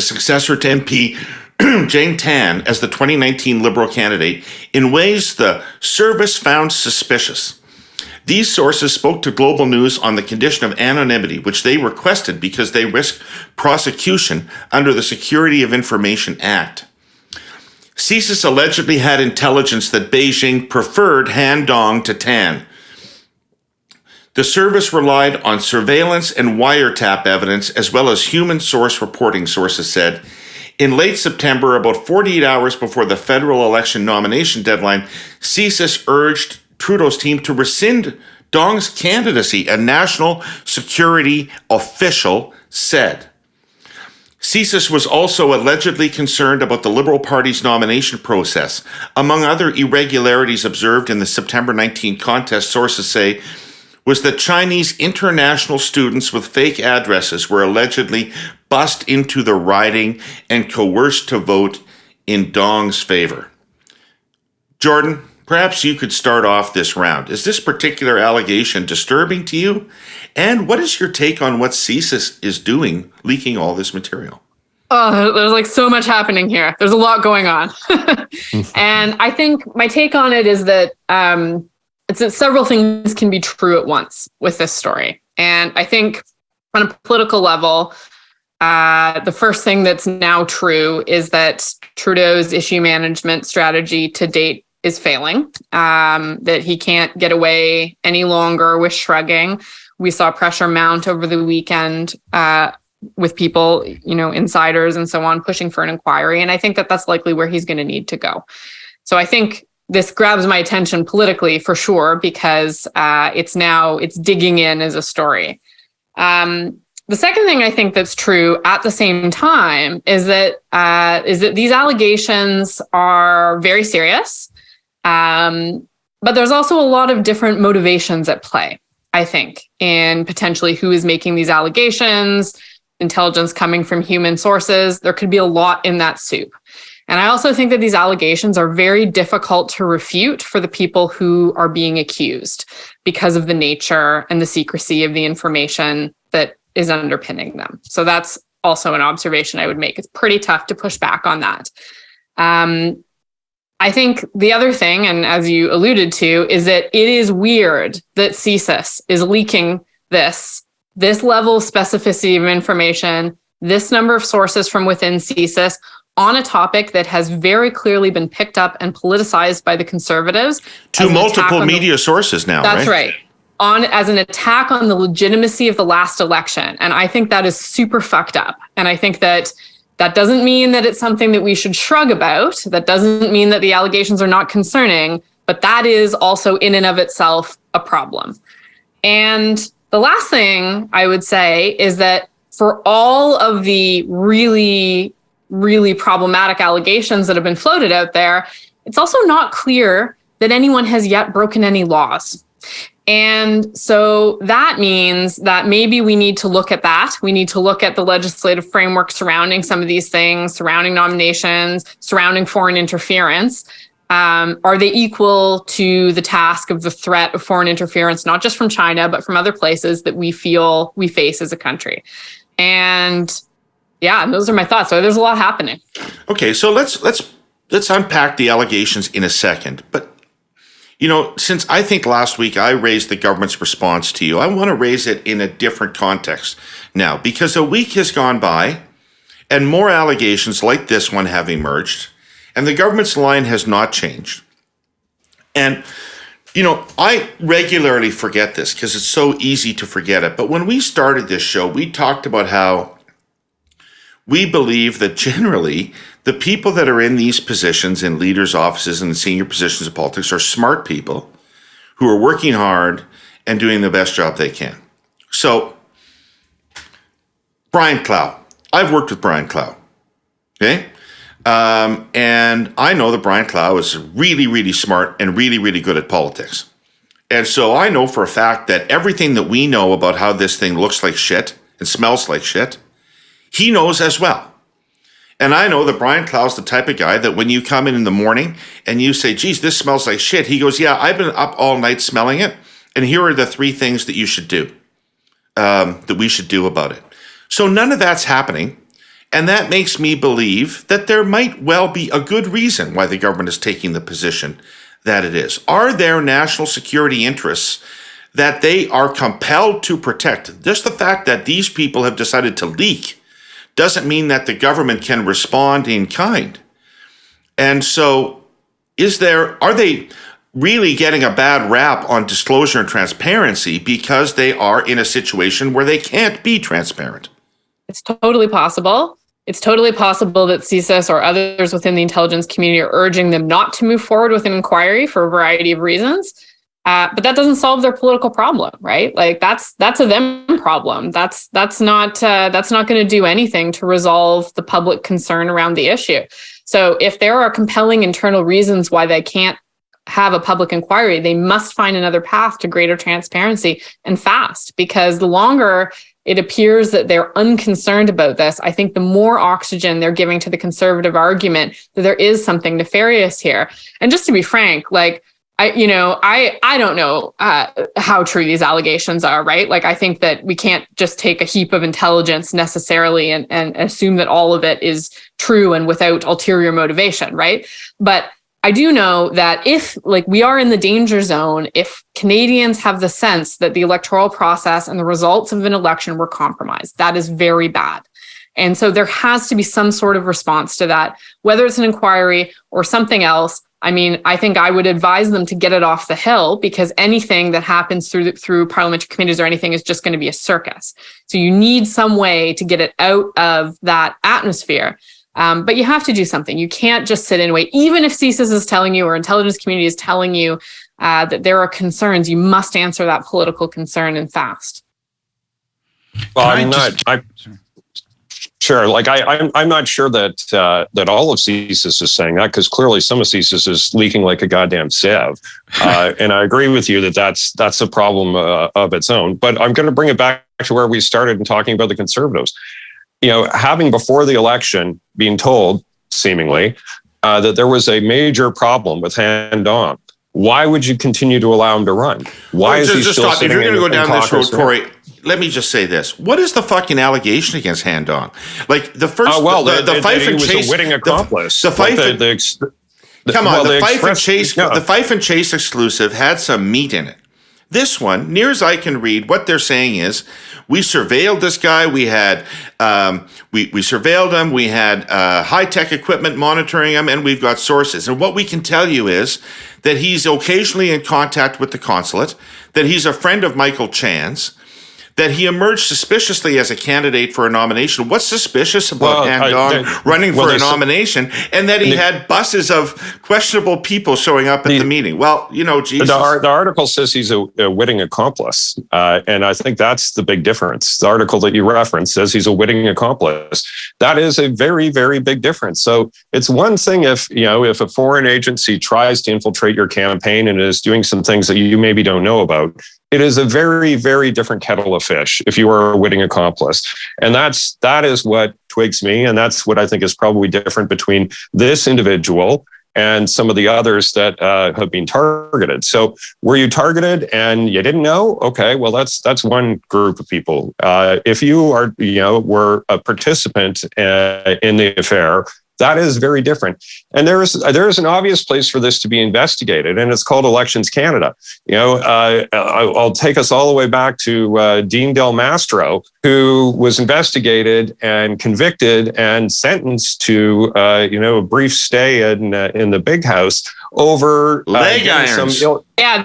successor to MP Jane Tan as the 2019 Liberal candidate in ways the service found suspicious. These sources spoke to Global News on the condition of anonymity, which they requested because they risk prosecution under the Security of Information Act. CSIS allegedly had intelligence that Beijing preferred Han Dong to Tan. The service relied on surveillance and wiretap evidence as well as human source reporting, sources said. In late September, about 48 hours before the federal election nomination deadline, CSIS urged Trudeau's team to rescind Dong's candidacy, a national security official said. CSIS was also allegedly concerned about the Liberal Party's nomination process. Among other irregularities observed in the September 19 contest, sources say, was that Chinese international students with fake addresses were allegedly bussed into the riding and coerced to vote in Dong's favor. Jordan, perhaps you could start off this round. Is this particular allegation disturbing to you? And what is your take on what CSIS is doing, leaking all this material? Oh, there's like so much happening here. There's a lot going on. And I think my take on it is that it's that several things can be true at once with this story. And I think on a political level, the first thing that's now true is that Trudeau's issue management strategy to date is failing, that he can't get away any longer with shrugging. We saw pressure mount over the weekend with people, insiders and so on, pushing for an inquiry. And I think that that's likely where he's going to need to go. So I think this grabs my attention politically for sure, because it's digging in as a story. The second thing I think that's true at the same time is that these allegations are very serious, but there's also a lot of different motivations at play, I think, in potentially who is making these allegations, intelligence coming from human sources. There could be a lot in that soup. And I also think that these allegations are very difficult to refute for the people who are being accused because of the nature and the secrecy of the information that is underpinning them. So that's also an observation I would make. It's pretty tough to push back on that. I think the other thing, and as you alluded to, is that it is weird that CSIS is leaking this level of specificity of information, this number of sources from within CSIS on a topic that has very clearly been picked up and politicized by the Conservatives. To multiple media sourses now, that's right. As an attack on the legitimacy of the last election. And I think that is super fucked up. And I think that doesn't mean that it's something that we should shrug about. That doesn't mean that the allegations are not concerning, but that is also in and of itself a problem. And the last thing I would say is that for all of the really, really problematic allegations that have been floated out there, it's also not clear that anyone has yet broken any laws. And so that means that maybe we need to look at that. We need to look at the legislative framework surrounding some of these things, surrounding nominations, surrounding foreign interference. Are they equal to the task of the threat of foreign interference, not just from China, but from other places that we feel we face as a country? And yeah, those are my thoughts. So there's a lot happening. Okay, so let's unpack the allegations in a second. But since I think last week I raised the government's response to you, I want to raise it in a different context now, because a week has gone by and more allegations like this one have emerged, and the government's line has not changed. And, I regularly forget this because it's so easy to forget it. But when we started this show, we talked about how we believe that generally the people that are in these positions, in leaders' offices and senior positions of politics, are smart people who are working hard and doing the best job they can. So, Brian Clough. I've worked with Brian Clough. Okay? And I know that Brian Clough is really, really smart and really, really good at politics. And so I know for a fact that everything that we know about how this thing looks like shit and smells like shit, he knows as well. And I know that Brian Clough's the type of guy that when you come in the morning and you say, geez, this smells like shit, he goes, yeah, I've been up all night smelling it, and here are the 3 things that you should do, that we should do about it. So none of that's happening, and that makes me believe that there might well be a good reason why the government is taking the position that it is. Are there national security interests that they are compelled to protect? Just the fact that these people have decided to leak doesn't mean that the government can respond in kind. And so are they really getting a bad rap on disclosure and transparency because they are in a situation where they can't be transparent? It's totally possible. It's totally possible that CSIS or others within the intelligence community are urging them not to move forward with an inquiry for a variety of reasons. But that doesn't solve their political problem, right? Like that's a them problem. That's not going to do anything to resolve the public concern around the issue. So if there are compelling internal reasons why they can't have a public inquiry, they must find another path to greater transparency and fast, because the longer it appears that they're unconcerned about this, I think the more oxygen they're giving to the conservative argument that there is something nefarious here. And just to be frank, I don't know how true these allegations are, right? Like, I think that we can't just take a heap of intelligence necessarily and assume that all of it is true and without ulterior motivation, right? But I do know that if we are in the danger zone, if Canadians have the sense that the electoral process and the results of an election were compromised, that is very bad. And so there has to be some sort of response to that, whether it's an inquiry or something else. I mean, I think I would advise them to get it off the Hill, because anything that happens through parliamentary committees or anything is just going to be a circus. So you need some way to get it out of that atmosphere. But you have to do something. You can't just sit and wait. Even if CSIS is telling you or intelligence community is telling you that there are concerns, you must answer that political concern and fast. Well, Sure. Like I'm not sure that all of CSIS is saying that, because clearly some of CSIS is leaking like a goddamn sieve, and I agree with you that that's a problem of its own. But I'm going to bring it back to where we started in talking about the Conservatives. Having before the election being told seemingly that there was a major problem with Han-Dong. Why would you continue to allow him to run? Why is he still sitting? If you're going to go down this road, Kory, let me just say this. What is the fucking allegation against Han-Dong? Like the first, the Fife and Chase, a witting accomplice. The Fife and Chase exclusive had some meat in it. This one, near as I can read, what they're saying is, we surveilled this guy. We had we surveilled him. We had high-tech equipment monitoring him, and we've got sources. And what we can tell you is that he's occasionally in contact with the consulate, that he's a friend of Michael Chan's, that he emerged suspiciously as a candidate for a nomination. What's suspicious about Han-Dong running for a nomination? And that he had buses of questionable people showing up at the meeting. Well, Jesus. The article says he's a witting accomplice. And I think that's the big difference. The article that you referenced says he's a witting accomplice. That is a very, very big difference. So it's one thing if a foreign agency tries to infiltrate your campaign and is doing some things that you maybe don't know about. It is a very, very different kettle of fish if you are a witting accomplice. And that is what twigs me. And that's what I think is probably different between this individual and some of the others that have been targeted. So were you targeted and you didn't know? Okay, well, that's one group of people. If you were a participant in the affair, that is very different. And there is an obvious place for this to be investigated, and it's called Elections Canada. I'll take us all the way back to Dean Del Mastro, who was investigated and convicted and sentenced to a brief stay in the big house over leg irons.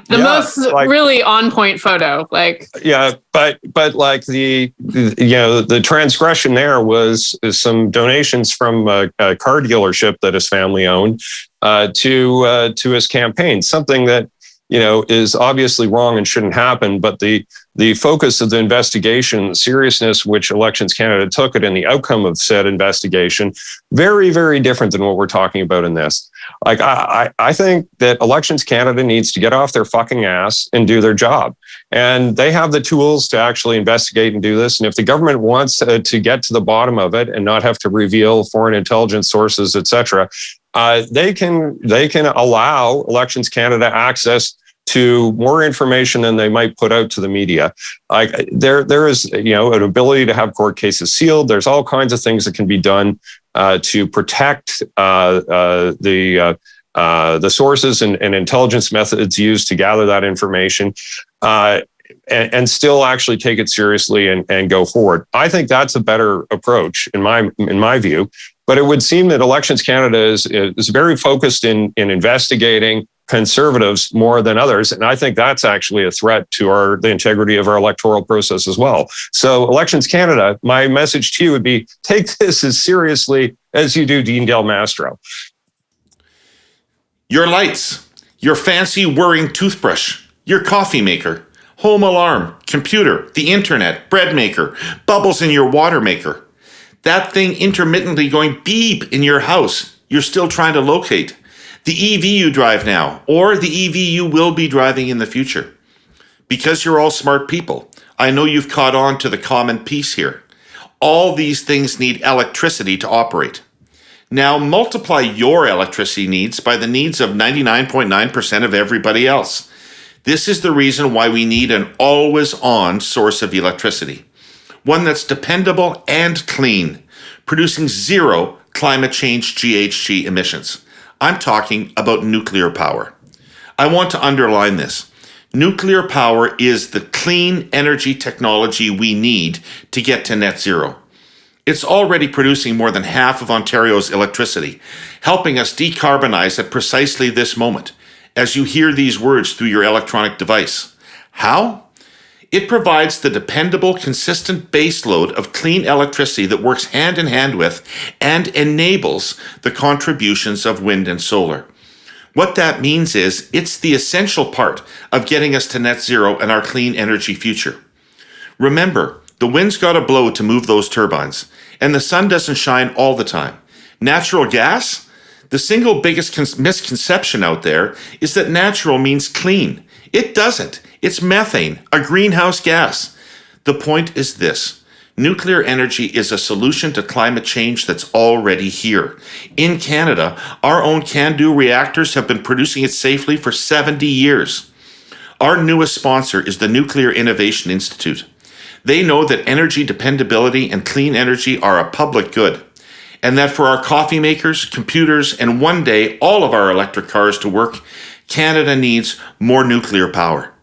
Most really on point photo. But like the transgression there was some donations from a car dealership that his family owned to his campaign, something that is obviously wrong and shouldn't happen. But the focus of the investigation, the seriousness which Elections Canada took it, and the outcome of said investigation, very, very different than what we're talking about in this. Like, I think that Elections Canada needs to get off their fucking ass and do their job. And they have the tools to actually investigate and do this. And if the government wants to get to the bottom of it and not have to reveal foreign intelligence sources, et cetera, they can allow Elections Canada access to more information than they might put out to the media. Like there is an ability to have court cases sealed. There's all kinds of things that can be done to protect the sources and intelligence methods used to gather that information, and still actually take it seriously and go forward. I think that's a better approach in my view. But it would seem that Elections Canada is very focused in investigating Conservatives more than others. And I think that's actually a threat to the integrity of our electoral process as well. So Elections Canada, my message to you would be, take this as seriously as you do Dean Del Mastro. Your lights, your fancy whirring toothbrush, your coffee maker, home alarm, computer, the internet, bread maker, bubbles in your water maker. That thing intermittently going beep in your house, you're still trying to locate. The EV you drive now, or the EV you will be driving in the future. Because you're all smart people, I know you've caught on to the common piece here. All these things need electricity to operate. Now multiply your electricity needs by the needs of 99.9% of everybody else. This is the reason why we need an always-on source of electricity. One that's dependable and clean, producing zero climate change GHG emissions. I'm talking about nuclear power. I want to underline this. Nuclear power is the clean energy technology we need to get to net zero. It's already producing more than half of Ontario's electricity, helping us decarbonize at precisely this moment, as you hear these words through your electronic device. How? It provides the dependable, consistent baseload of clean electricity that works hand in hand with and enables the contributions of wind and solar. What that means is it's the essential part of getting us to net zero and our clean energy future. Remember, the wind's got to blow to move those turbines, and the sun doesn't shine all the time. Natural gas? The single biggest misconception out there is that natural means clean. It doesn't. It's methane, a greenhouse gas. The point is this. Nuclear energy is a solution to climate change that's already here. In Canada, our own CANDU reactors have been producing it safely for 70 years. Our newest sponsor is the Nuclear Innovation Institute. They know that energy dependability and clean energy are a public good, and that for our coffee makers, computers, and one day all of our electric cars to work, Canada needs more nuclear power.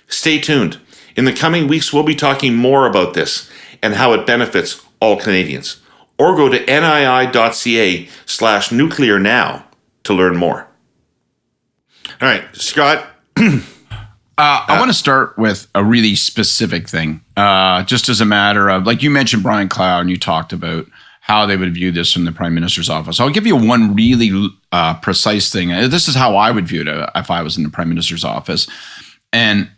Stay tuned. In the coming weeks, we'll be talking more about this and how it benefits all Canadians. Or go to nii.ca/nuclear now to learn more. All right, Scott. I want to start with a really specific thing, just as a matter of, like you mentioned, Brian Clow, and you talked about how they would view this from the Prime Minister's office. I'll give you one really precise thing. This is how I would view it if I was in the Prime Minister's office. And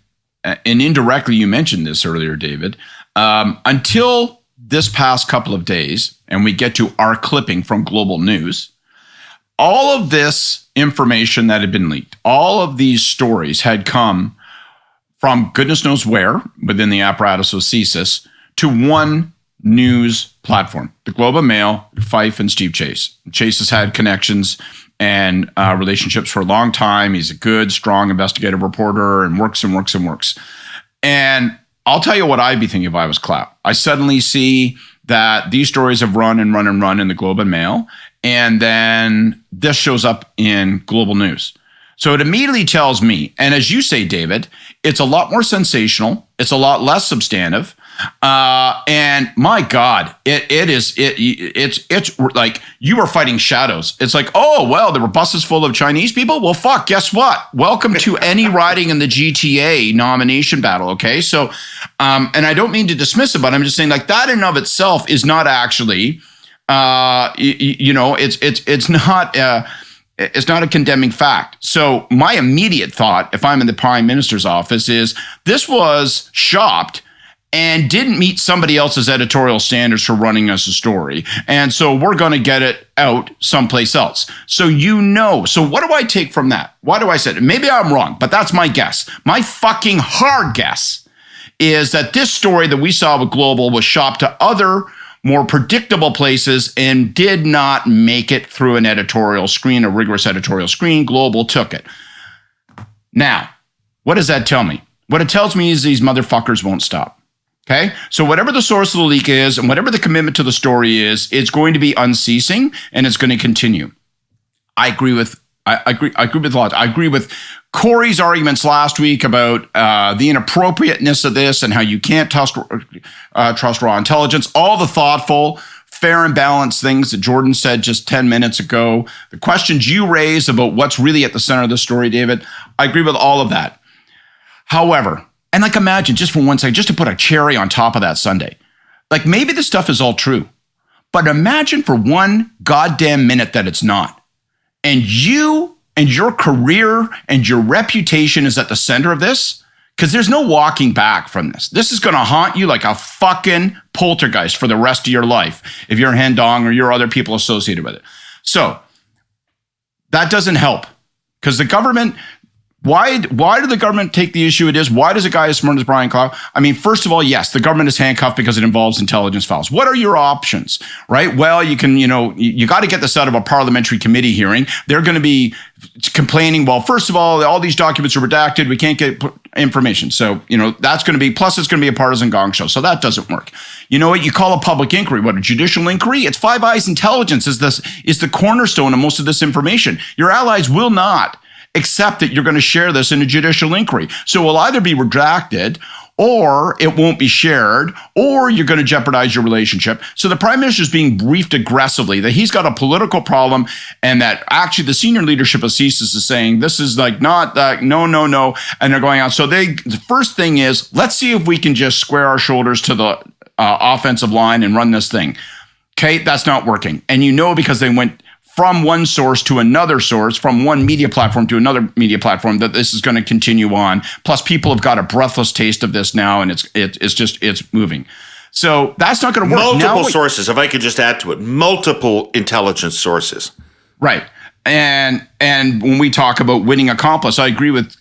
indirectly, you mentioned this earlier, David. Until this past couple of days, and we get to our clipping from Global News, all of this information that had been leaked, all of these stories had come from goodness knows where within the apparatus of CSIS to one news platform, the Globe and Mail, Fife and Steve Chase. Chase has had connections and relationships for a long time. He's a good, strong investigative reporter and works and works and works. And I'll tell you what I'd be thinking if I was Clow. I suddenly see that these stories have run and run and run in the Globe and Mail, and then this shows up in Global News. So it immediately tells me, and as you say, David, it's a lot more sensational. It's a lot less substantive. And my God, it's like you are fighting shadows. It's like, oh, well, there were buses full of Chinese people. Well, fuck, guess what? Welcome to any riding in the GTA nomination battle. Okay. So, and I don't mean to dismiss it, but I'm just saying like that in and of itself is not actually, it's not a condemning fact. So my immediate thought, if I'm in the Prime Minister's office, is this was shopped and didn't meet somebody else's editorial standards for running us a story. And so we're going to get it out someplace else. So so what do I take from that? Why do I say it? Maybe I'm wrong, but that's my guess. My fucking hard guess is that this story that we saw with Global was shopped to other more predictable places and did not make it through an editorial screen, a rigorous editorial screen. Global took it. Now, what does that tell me? What it tells me is these motherfuckers won't stop. Okay? So whatever the source of the leak is and whatever the commitment to the story is, it's going to be unceasing and it's going to continue. I agree with lots. I agree with Kory's arguments last week about the inappropriateness of this and how you can't trust raw intelligence, all the thoughtful, fair and balanced things that Jordan said just 10 minutes ago, the questions you raised about what's really at the center of the story, David, I agree with all of that. However, and like imagine just for one second, just to put a cherry on top of that sundae, like maybe this stuff is all true, but imagine for one goddamn minute that it's not. And you and your career and your reputation is at the center of this, because there's no walking back from this. This is going to haunt you like a fucking poltergeist for the rest of your life if you're in Hendong or you're other people associated with it. So that doesn't help because the government, why did the government take the issue it is? Why does a guy as smart as Brian Clow? I mean, first of all, yes, the government is handcuffed because it involves intelligence files. What are your options, right? Well, you can, you got to get this out of a parliamentary committee hearing. They're going to be complaining, well, first of all these documents are redacted. We can't get information. So, that's going to be, plus it's going to be a partisan gong show. So that doesn't work. You know what? You call a public inquiry. What, a judicial inquiry? It's Five Eyes intelligence is the cornerstone of most of this information. Your allies will not accept that you're going to share this in a judicial inquiry. So it will either be redacted or it won't be shared, or you're going to jeopardize your relationship. So the prime minister is being briefed aggressively that he's got a political problem, and that actually the senior leadership of CSIS is saying this is like not that, no, and they're going on. So the first thing is, let's see if we can just square our shoulders to the offensive line and run this thing. Okay, that's not working. And because they went from one source to another source, from one media platform to another media platform, that this is going to continue on. Plus, people have got a breathless taste of this now, and it's moving. So that's not going to work. Multiple sources, if I could just add to it, multiple intelligence sources. Right. And when we talk about winning accomplice, I agree with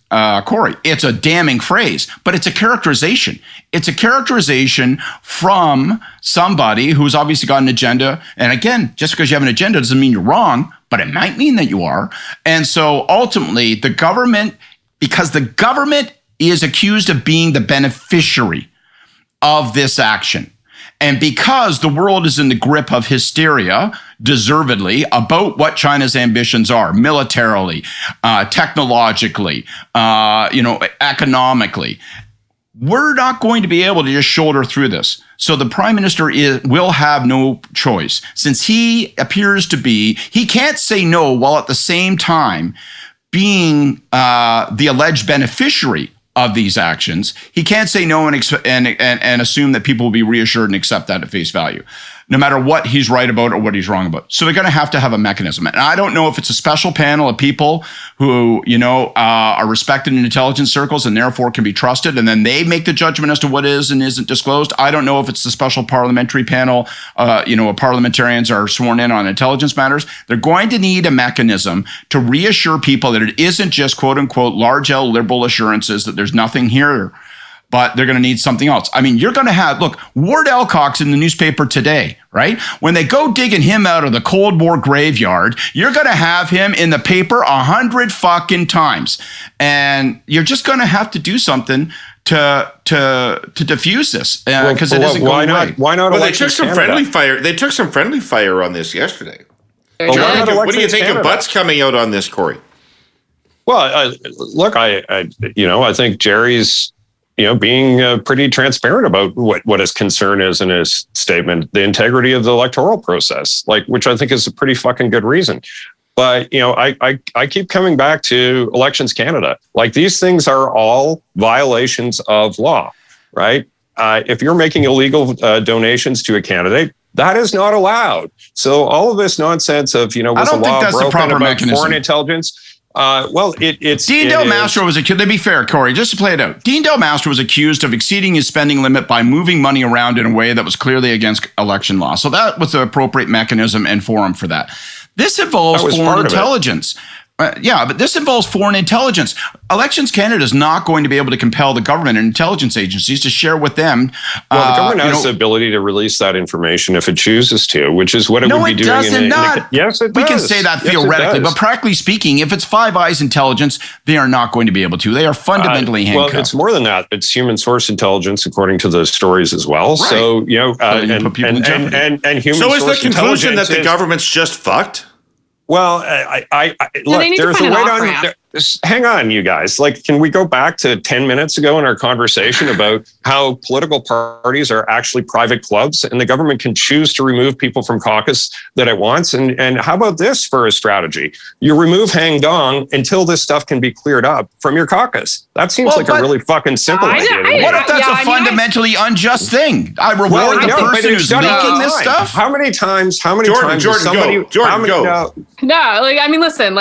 Kory. It's a damning phrase, but it's a characterization. It's a characterization from somebody who's obviously got an agenda. And again, just because you have an agenda doesn't mean you're wrong, but it might mean that you are. And so ultimately, because the government is accused of being the beneficiary of this action, and because the world is in the grip of hysteria, deservedly, about what China's ambitions are, militarily, technologically, economically, we're not going to be able to just shoulder through this. So the prime minister will have no choice, since he appears to be, he can't say no while at the same time being the alleged beneficiary of these actions. He can't say no and assume that people will be reassured and accept that at face value, no matter what he's right about or what he's wrong about. So they're going to have a mechanism. And I don't know if it's a special panel of people who, are respected in intelligence circles and therefore can be trusted, and then they make the judgment as to what is and isn't disclosed. I don't know if it's the special parliamentary panel, parliamentarians are sworn in on intelligence matters. They're going to need a mechanism to reassure people that it isn't just quote unquote large L liberal assurances that there's nothing here, but they're going to need something else. I mean, you're going to have, look, Ward Elcock's in the newspaper today, right? When they go digging him out of the Cold War graveyard, you're going to have him in the paper 100 fucking times. And you're just going to have to do something to diffuse this, because it isn't going right. Why not? Well, they took some friendly fire. They took some friendly fire on this yesterday. What do you think of Butts coming out on this, Kory? Well, look, I think Jerry's, being pretty transparent about what his concern is in his statement, the integrity of the electoral process, which I think is a pretty fucking good reason. But, I keep coming back to Elections Canada. These things are all violations of law, right? If you're making illegal donations to a candidate, that is not allowed. So all of this nonsense of, was the law broken about foreign intelligence? It's Dean Del Mastro was accused. To be fair, Kory, just to play it out, Dean Del Mastro was accused of exceeding his spending limit by moving money around in a way that was clearly against election law. So that was the appropriate mechanism and forum for that. This involves foreign intelligence. But this involves foreign intelligence. Elections Canada is not going to be able to compel the government and intelligence agencies to share with them. Well, the government has the ability to release that information if it chooses to, which is what it would be doing. Yes, it does. We can say that theoretically, but practically speaking, if it's Five Eyes intelligence, they are not going to be able to. They are fundamentally handcuffed. Well, it's more than that. It's human source intelligence, according to the stories as well. Right. So, and human source intelligence. So is the conclusion that the government's just fucked? Well, look, there's a way to hang on, you guys. Can we go back to 10 minutes ago in our conversation about how political parties are actually private clubs and the government can choose to remove people from caucus that it wants? And how about this for a strategy? You remove Hang Dong until this stuff can be cleared up from your caucus. That seems like a really fucking simple idea. What if that's a fundamentally unjust thing? I reward the person who's leaking this stuff? How many times? Jordan, go. No, listen,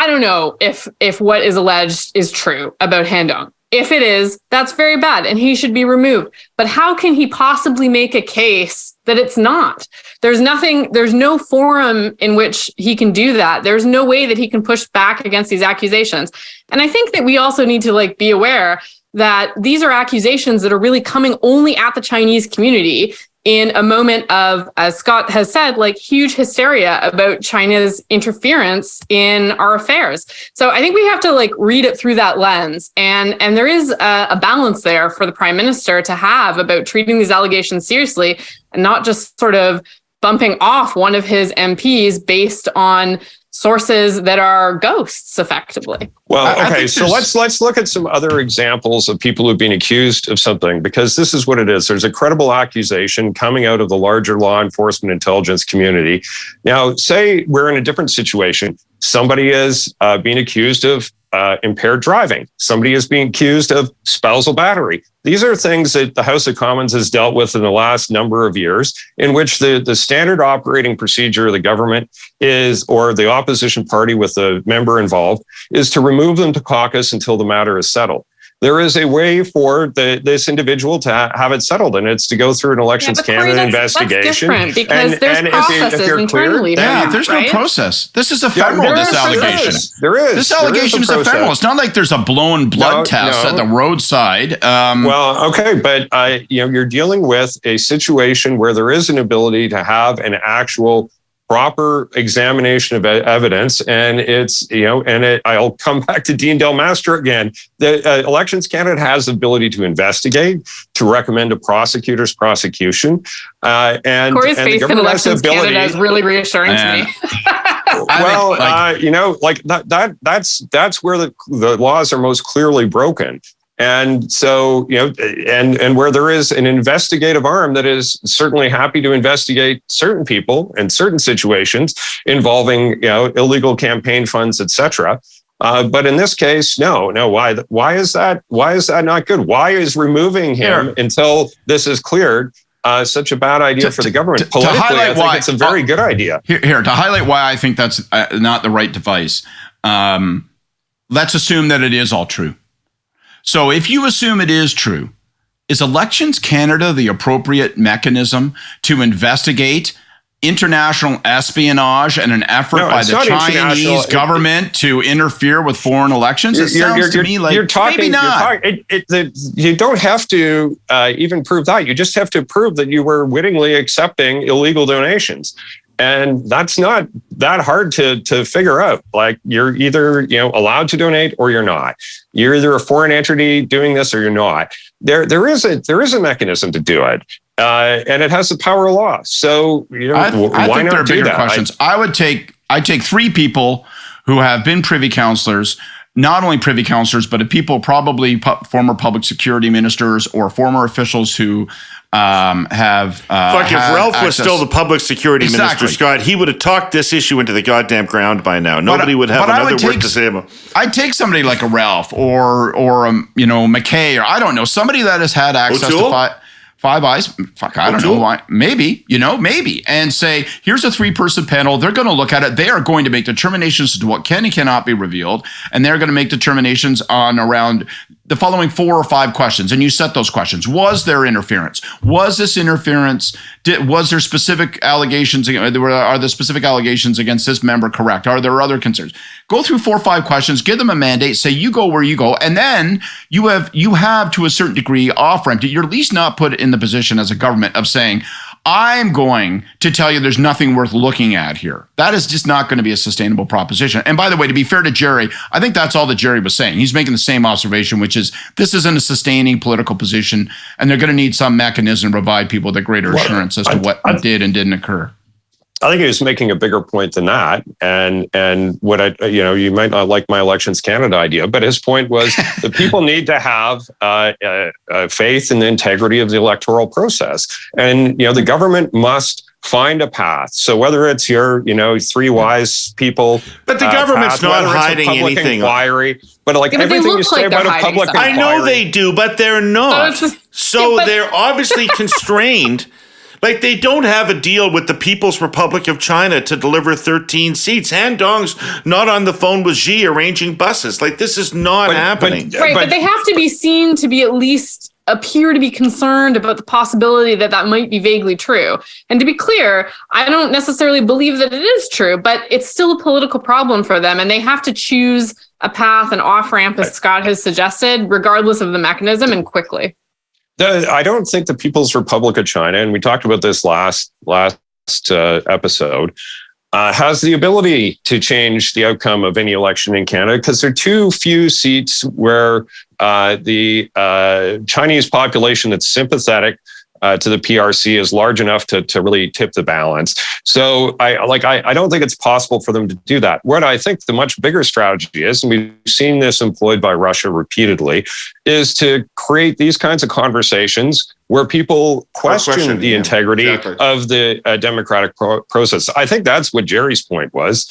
I don't know if what is alleged is true about Han Dong. If it is, that's very bad and he should be removed. But how can he possibly make a case that it's not? There's no forum in which he can do that. There's no way that he can push back against these accusations. And I think that we also need to be aware that these are accusations that are really coming only at the Chinese community in a moment of, as Scott has said, huge hysteria about China's interference in our affairs. So I think we have to read it through that lens. And there is a balance there for the prime minister to have about treating these allegations seriously and not just sort of bumping off one of his MPs based on sources that are ghosts, effectively. Well, I okay, think so let's look at some other examples of people who've been accused of something, because this is what it is. There's a credible accusation coming out of the larger law enforcement intelligence community. Now, say we're in a different situation. Somebody is being accused of impaired driving. Somebody is being accused of spousal battery. These are things that the House of Commons has dealt with in the last number of years, in which the standard operating procedure of the government is, or the opposition party with the member involved, is to remove them to caucus until the matter is settled. There is a way for this individual to have it settled, and it's to go through an Elections Canada investigation. That's different, because there's processes internally. There's no process. This is ephemeral, this allegation. There is. This allegation is ephemeral. It's not like there's a blown blood test at the roadside. Well, okay, but you're dealing with a situation where there is an ability to have an actual proper examination of evidence, and I'll come back to Dean Del Mastro again. The Elections Canada has the ability to investigate, to recommend a prosecutor's prosecution, and Corey's and faith in Elections Canada is really reassuring to me. That's where the laws are most clearly broken. And so, and where there is an investigative arm that is certainly happy to investigate certain people and certain situations involving, illegal campaign funds, et cetera. But in this case, no. Why is that? Why is that not good? Why is removing him until this is cleared such a bad idea for the government? Politically, I think it's a very good idea. Here, to highlight why I think that's not the right device, let's assume that it is all true. So if you assume it is true, is Elections Canada the appropriate mechanism to investigate international espionage and an effort by the Chinese government to interfere with foreign elections? It sounds to me like maybe not. You don't have to even prove that. You just have to prove that you were wittingly accepting illegal donations. And that's not that hard to figure out. Like, you're either allowed to donate or you're not. You're either a foreign entity doing this or you're not. There is a mechanism to do it, and it has the power of law. So I why think not there are do bigger that? questions. I'd take three people who have been privy councillors. Not only privy councillors, but people probably former public security ministers or former officials who have. If Ralph was still the public security minister, Scott, he would have talked this issue into the goddamn ground by now. Nobody would have another word to say about it. I'd take somebody like a Ralph or McKay, or I don't know, somebody that has had access to Five Eyes, I don't know why. Maybe, maybe. And say, here's a 3-person panel. They're going to look at it. They are going to make determinations as to what can and cannot be revealed. And they're going to make determinations on around the following 4 or 5 questions. And you set those questions. Was there interference? Was this interference? Was there specific allegations? Are the specific allegations against this member correct? Are there other concerns? Go through 4 or 5 questions, give them a mandate, say you go where you go. And then you have to a certain degree off-ramp. You're at least not put in the position as a government of saying, I'm going to tell you there's nothing worth looking at here. That is just not going to be a sustainable proposition. And by the way, to be fair to Jerry, I think that's all that Jerry was saying. He's making the same observation, which is this isn't a sustaining political position, and they're going to need some mechanism to provide people the greater assurance as to what did and didn't occur. I think he was making a bigger point than that. And what you might not like my Elections Canada idea, but his point was that people need to have faith in the integrity of the electoral process. And, the government must find a path. So whether it's your, 3 wise people, but the government's not hiding anything. Inquiry, but everything you say about a public inquiry. I know they do, but they're not. They're obviously constrained. Like, they don't have a deal with the People's Republic of China to deliver 13 seats. Han Dong's not on the phone with Xi arranging buses. Like, this is not happening. But they have to be seen to be at least appear to be concerned about the possibility that might be vaguely true. And to be clear, I don't necessarily believe that it is true, but it's still a political problem for them. And they have to choose a path, an off-ramp, as Scott has suggested, regardless of the mechanism, and quickly. I don't think the People's Republic of China, and we talked about this last episode, has the ability to change the outcome of any election in Canada, because there are too few seats where the Chinese population that's sympathetic to the PRC is large enough to really tip the balance. So I don't think it's possible for them to do that. What I think the much bigger strategy is, and we've seen this employed by Russia repeatedly, is to create these kinds of conversations where people question the integrity of the democratic process. I think that's what Jerry's point was,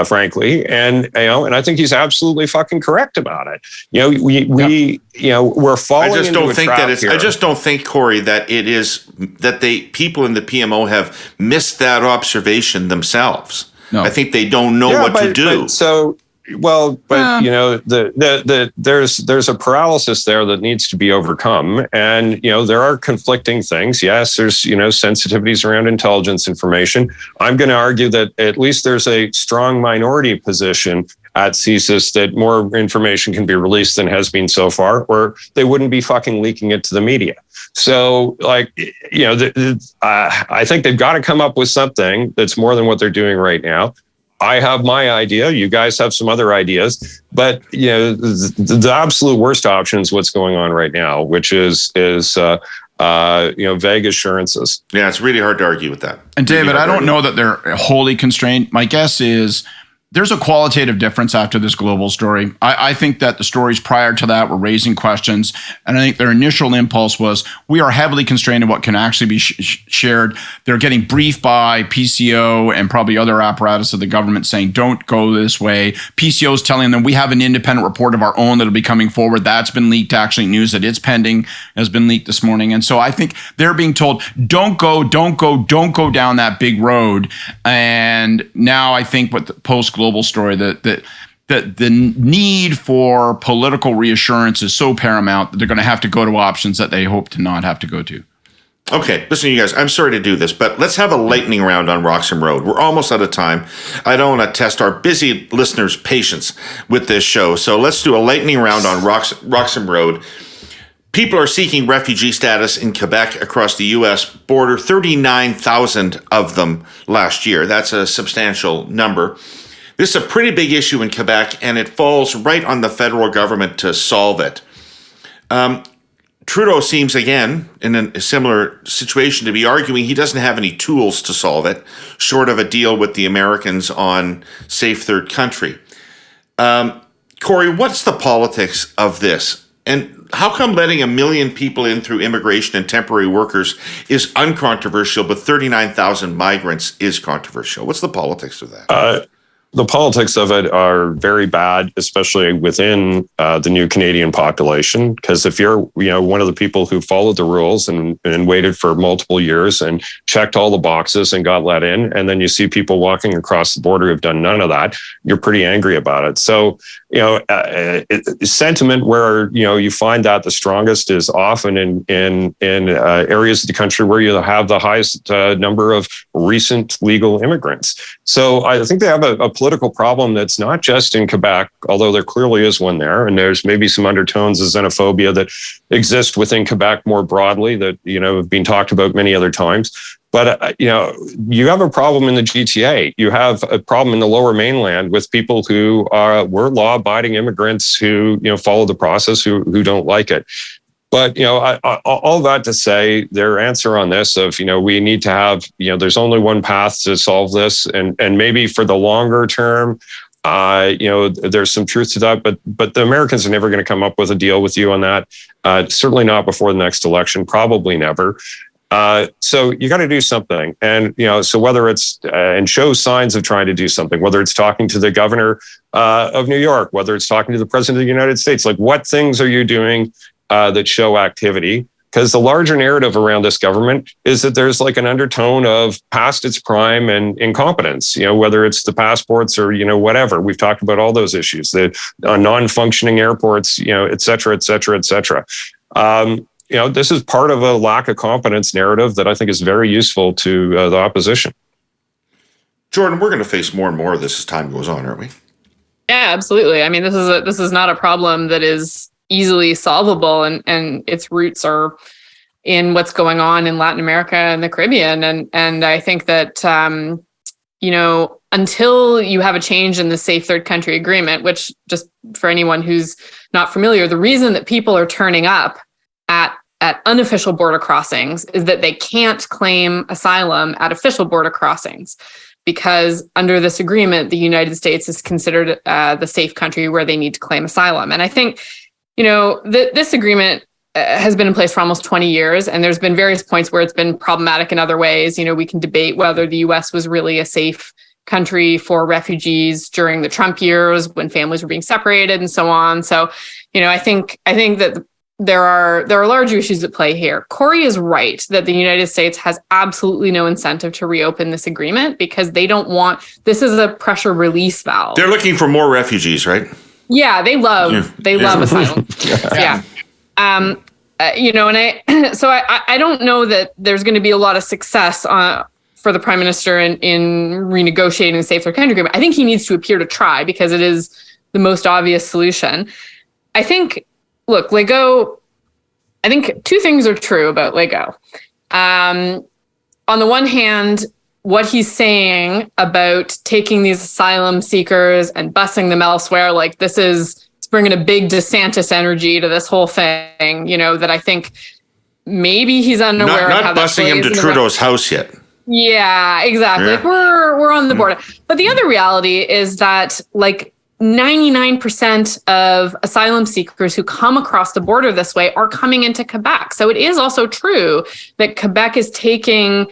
frankly, and I think he's absolutely fucking correct about it. We're falling into a trap here. I just don't think, Kory, that it is that people in the PMO have missed that observation themselves. No. I think they don't know what to do. There's a paralysis there that needs to be overcome, and there are conflicting things. Yes, there's sensitivities around intelligence information. I'm going to argue that at least there's a strong minority position at CSIS that more information can be released than has been so far, or they wouldn't be fucking leaking it to the media. So, I think they've got to come up with something that's more than what they're doing right now. I have my idea. You guys have some other ideas, but the absolute worst option is what's going on right now, which is vague assurances. Yeah, it's really hard to argue with that. And David, I don't know that they're wholly constrained. My guess is there's a qualitative difference after this global story. I think that the stories prior to that were raising questions, and I think their initial impulse was, we are heavily constrained in what can actually be shared. They're getting briefed by PCO and probably other apparatus of the government saying, don't go this way. PCO is telling them, we have an independent report of our own that'll be coming forward. That's been leaked. Actually, news that it's pending has been leaked this morning. And so I think they're being told, don't go down that big road. And now I think what the post-global story, that the need for political reassurance is so paramount that they're going to have to go to options that they hope to not have to go to. Okay, listen, you guys, I'm sorry to do this, but let's have a lightning round on Roxham Road. We're almost out of time. I don't want to test our busy listeners' patience with this show, so let's do a lightning round on Roxham Road. People are seeking refugee status in Quebec across the U.S. border, 39,000 of them last year. That's a substantial number. This is a pretty big issue in Quebec, and it falls right on the federal government to solve it. Trudeau seems, again, in a similar situation, to be arguing he doesn't have any tools to solve it, short of a deal with the Americans on safe third country. Kory, what's the politics of this? And how come letting 1 million people in through immigration and temporary workers is uncontroversial, but 39,000 migrants is controversial? What's the politics of that? The politics of it are very bad, especially within the new Canadian population. Because if you're, one of the people who followed the rules and waited for multiple years and checked all the boxes and got let in, and then you see people walking across the border who've done none of that, you're pretty angry about it. So, sentiment where you find that the strongest is often in areas of the country where you have the highest number of recent legal immigrants. So I think they have a political problem that's not just in Quebec, although there clearly is one there, and there's maybe some undertones of xenophobia that exist within Quebec more broadly that have been talked about many other times. But you have a problem in the GTA. You have a problem in the Lower Mainland with people who were law-abiding immigrants who follow the process who don't like it. But, all that to say, their answer on this of, we need to have, there's only one path to solve this. And maybe for the longer term, there's some truth to that. But the Americans are never going to come up with a deal with you on that. Certainly not before the next election, probably never. So you got to do something. And, so whether it's and show signs of trying to do something, whether it's talking to the governor of New York, whether it's talking to the president of the United States, like what things are you doing that show activity? Because the larger narrative around this government is that there's like an undertone of past its prime and incompetence, whether it's the passports or, whatever. We've talked about all those issues, the non-functioning airports, et cetera, et cetera, et cetera. This is part of a lack of competence narrative that I think is very useful to the opposition. Jordan, we're going to face more and more of this as time goes on, aren't we? Yeah, absolutely. I mean, this is not a problem that is easily solvable, and its roots are in what's going on in Latin America and the Caribbean. And I think that, until you have a change in the Safe Third Country Agreement, which, just for anyone who's not familiar, the reason that people are turning up at at unofficial border crossings is that they can't claim asylum at official border crossings, because under this agreement, the United States is considered the safe country where they need to claim asylum. And I think, this agreement has been in place for almost 20 years, and there's been various points where it's been problematic in other ways. We can debate whether the U.S. was really a safe country for refugees during the Trump years when families were being separated and so on. So, I think that there are larger issues at play here. Kory is right that the United States has absolutely no incentive to reopen this agreement, because they don't want, this is a pressure release valve. They're looking for more refugees, right? Yeah, they love asylum. Yeah. And I don't know that there's going to be a lot of success for the prime minister in renegotiating the Safe Third Country agreement. I think he needs to appear to try, because it is the most obvious solution. I think, look, Legault, I think two things are true about Legault. On the one hand, what he's saying about taking these asylum seekers and busing them elsewhere, like it's bringing a big DeSantis energy to this whole thing, that I think maybe he's unaware of how not busing him to Trudeau's house yet. Yeah, exactly. Yeah. Like we're on the border. But the other reality is that 99% of asylum seekers who come across the border this way are coming into Quebec. So it is also true that Quebec is taking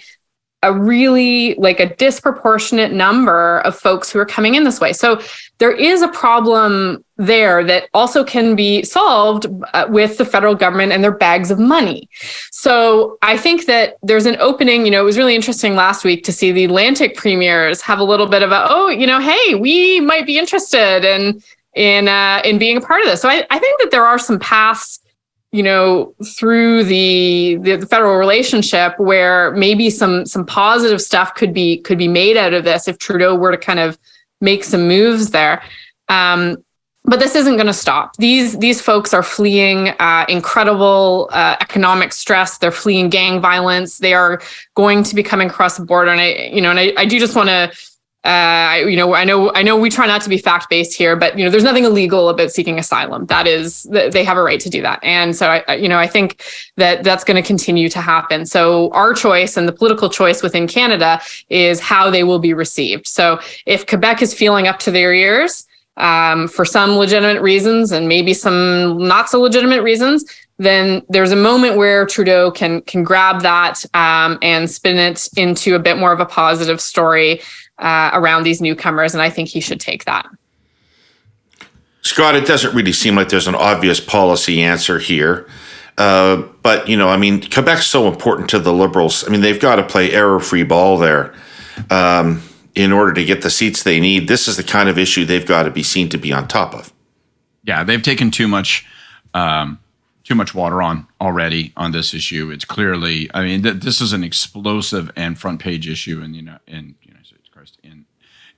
a really a disproportionate number of folks who are coming in this way. So there is a problem there that also can be solved with the federal government and their bags of money. So I think that there's an opening. It was really interesting last week to see the Atlantic premiers have a little bit of hey, we might be interested in being a part of this. So I think that there are some paths through the federal relationship where maybe some positive stuff could be made out of this if Trudeau were to kind of make some moves there. But this isn't going to stop. These folks are fleeing incredible economic stress. They're fleeing gang violence. They are going to be coming across the border. And I do just want to. I know we try not to be fact-based here, but there's nothing illegal about seeking asylum. They have a right to do that. And so I think that that's going to continue to happen. So our choice and the political choice within Canada is how they will be received. So if Quebec is feeling up to their ears for some legitimate reasons and maybe some not so legitimate reasons, then there's a moment where Trudeau can grab that and spin it into a bit more of a positive story around these newcomers, and I think he should take that. Scott, it doesn't really seem like there's an obvious policy answer here. But, Quebec's so important to the Liberals. They've got to play error-free ball there in order to get the seats they need. This is the kind of issue they've got to be seen to be on top of. Yeah, they've taken too much water on already on this issue. It's clearly, this is an explosive and front-page issue in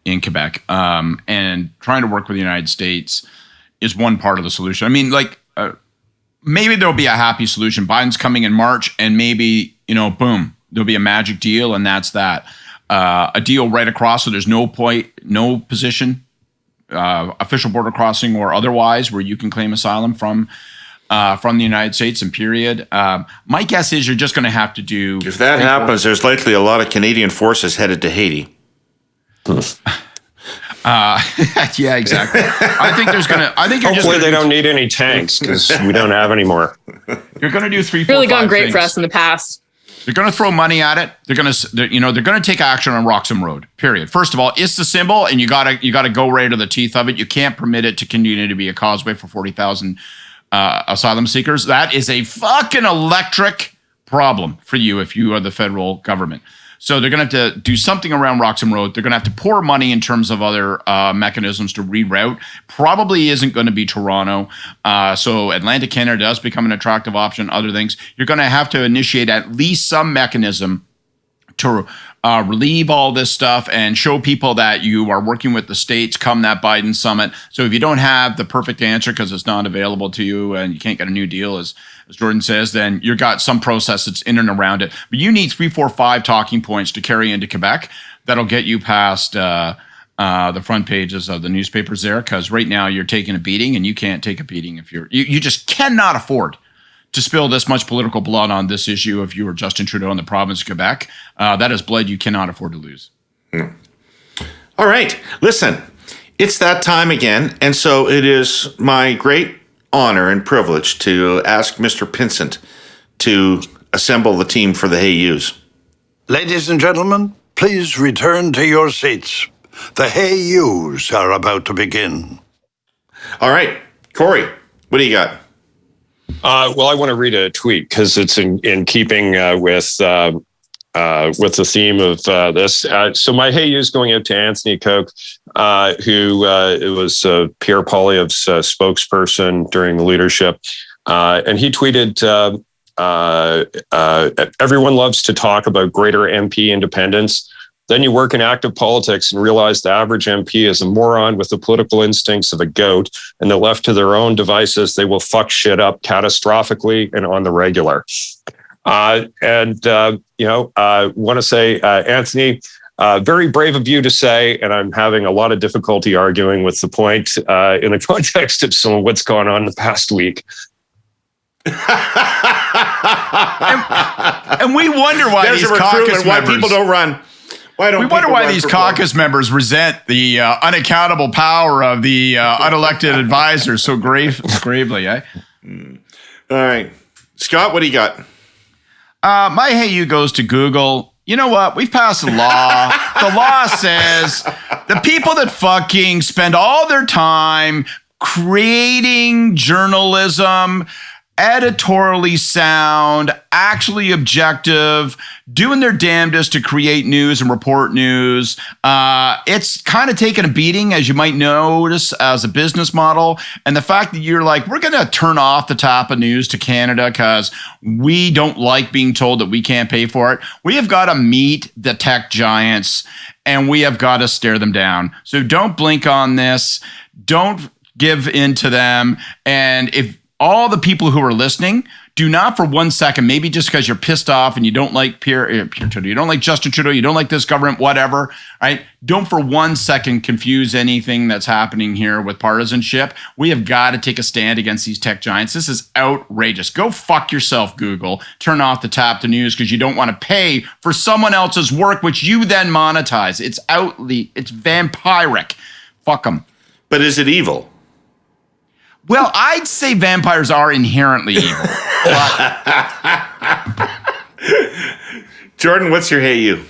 in Quebec, and trying to work with the United States is one part of the solution. Maybe there'll be a happy solution. Biden's coming in March, and maybe, boom, there'll be a magic deal, and that's that. A deal right across, so there's no position, official border crossing or otherwise, where you can claim asylum from the United States, and period. My guess is you're just going to have to do. If that happens, there's likely a lot of Canadian forces headed to Haiti. Yeah, exactly. I think hopefully they don't need any tanks, because we don't have any more. You're going to do 3, 4, really 5 gone great things. for us in the past. They're going to throw money at it. They're going to take action on Roxham Road. Period. First of all, it's the symbol, and you got to go right to the teeth of it. You can't permit it to continue to be a causeway for 40,000 asylum seekers. That is a fucking electric problem for you if you are the federal government. So they're going to have to do something around Roxham Road. They're going to have to pour money in terms of other mechanisms to reroute. Probably isn't going to be Toronto. So Atlantic Canada does become an attractive option. Other things. You're going to have to initiate at least some mechanism to relieve all this stuff and show people that you are working with the states come that Biden summit. So if you don't have the perfect answer because it's not available to you and you can't get a new deal, as Jordan says, then you've got some process that's in and around it. But you need 3, 4, 5 talking points to carry into Quebec that'll get you past the front pages of the newspapers there, because right now you're taking a beating, and you can't take a beating if you just cannot afford to spill this much political blood on this issue if you were Justin Trudeau in the province of Quebec. That is blood you cannot afford to lose. All right, listen, it's that time again, and so it is my great honor and privilege to ask Mr. Pinsent to assemble the team for the Hey Yous. Ladies and gentlemen, please return to your seats. The Hey Yous are about to begin. All right, Kory, what do you got? Well, I want to read a tweet because it's in keeping with the theme of this. So my hey you is going out to Anthony Koch, who was Pierre Poilievre's spokesperson during the leadership. And he tweeted, everyone loves to talk about greater MP independence. Then you work in active politics and realize the average MP is a moron with the political instincts of a goat, and they're left to their own devices. They will fuck shit up catastrophically and on the regular. Want to say, Anthony, very brave of you to say, and I'm having a lot of difficulty arguing with the point in the context of some of what's gone on the past week. And we wonder why these caucus why members, people don't run. We wonder why these caucus members resent the unaccountable power of the unelected advisors so gravely, eh? All right. Scott, what do you got? My hey you goes to Google. You know what? We've passed a law. The law says the people that fucking spend all their time creating journalism, editorially sound, actually objective, doing their damnedest to create news and report news. It's kind of taken a beating, as you might notice, as a business model. And the fact that you're like, we're going to turn off the tap of news to Canada because we don't like being told that we can't pay for it. We have got to meet the tech giants and we have got to stare them down. So don't blink on this. Don't give in to them. And if all the people who are listening, do not for 1 second, maybe just because you're pissed off and you don't like Pierre Trudeau, you don't like Justin Trudeau, you don't like this government, whatever, right? Don't for 1 second confuse anything that's happening here with partisanship. We have got to take a stand against these tech giants. This is outrageous. Go fuck yourself, Google. Turn off the tap to news because you don't want to pay for someone else's work, which you then monetize. It's vampiric. Fuck them. But is it evil? Well, I'd say vampires are inherently evil. Jordan, what's your hey you?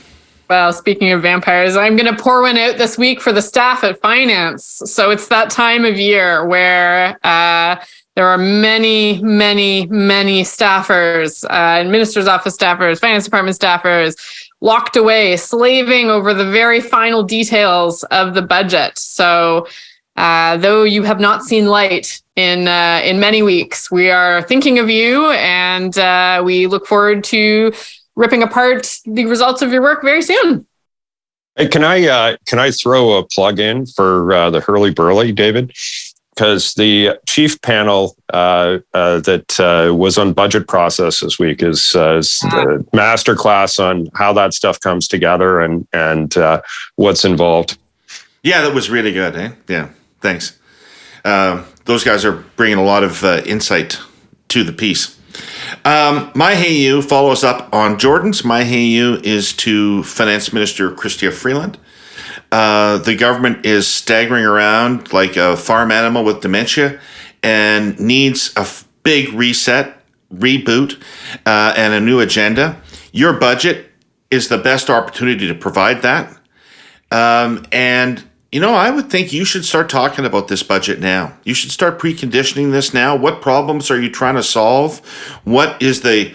Well, speaking of vampires, I'm going to pour one out this week for the staff at finance. So it's that time of year where there are many, many, many staffers, minister's office staffers, finance department staffers, locked away, slaving over the very final details of the budget. So though you have not seen light in many weeks, we are thinking of you, and we look forward to ripping apart the results of your work very soon. Hey, can I throw a plug in for the Herle Burley, David? Because the chief panel that was on budget process this week is a masterclass on how that stuff comes together and what's involved. Yeah, that was really good. Eh? Yeah, thanks. Those guys are bringing a lot of insight to the piece. My hey you follows up on Jordan's. My hey you is to Finance Minister Chrystia Freeland. The government is staggering around like a farm animal with dementia and needs a big reset, reboot, and a new agenda. Your budget is the best opportunity to provide that. And I would think you should start talking about this budget now. You should start preconditioning this now. What problems are you trying to solve? What is the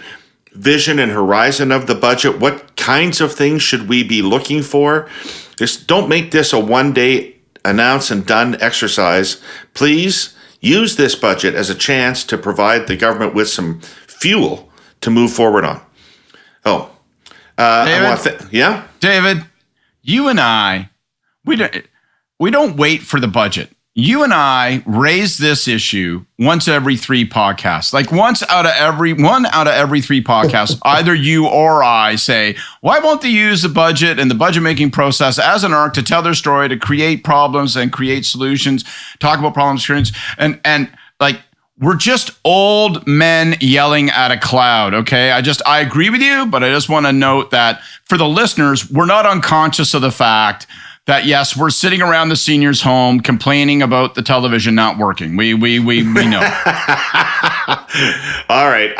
vision and horizon of the budget? What kinds of things should we be looking for? Just don't make this a one-day announce and done exercise. Please use this budget as a chance to provide the government with some fuel to move forward on. David, David, you and I, we don't wait for the budget. You and I raise this issue once every 3 podcasts. Like one out of every 3 podcasts, either you or I say, why won't they use the budget and the budget making process as an arc to tell their story, to create problems and create solutions, talk about problems, and like we're just old men yelling at a cloud, okay? I agree with you, but I just want to note that for the listeners, we're not unconscious of the fact that, yes, we're sitting around the seniors' home complaining about the television not working. We know. All right.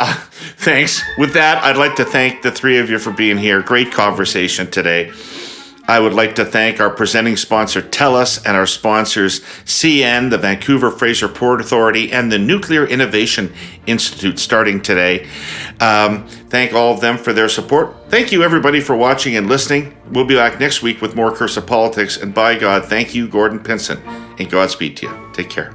Thanks. With that, I'd like to thank the three of you for being here. Great conversation today. I would like to thank our presenting sponsor, TELUS, and our sponsors, CN, the Vancouver Fraser Port Authority, and the Nuclear Innovation Institute, starting today. Thank all of them for their support. Thank you, everybody, for watching and listening. We'll be back next week with more Curse of Politics. And by God, thank you, Gordon Pinsent, and Godspeed to you. Take care.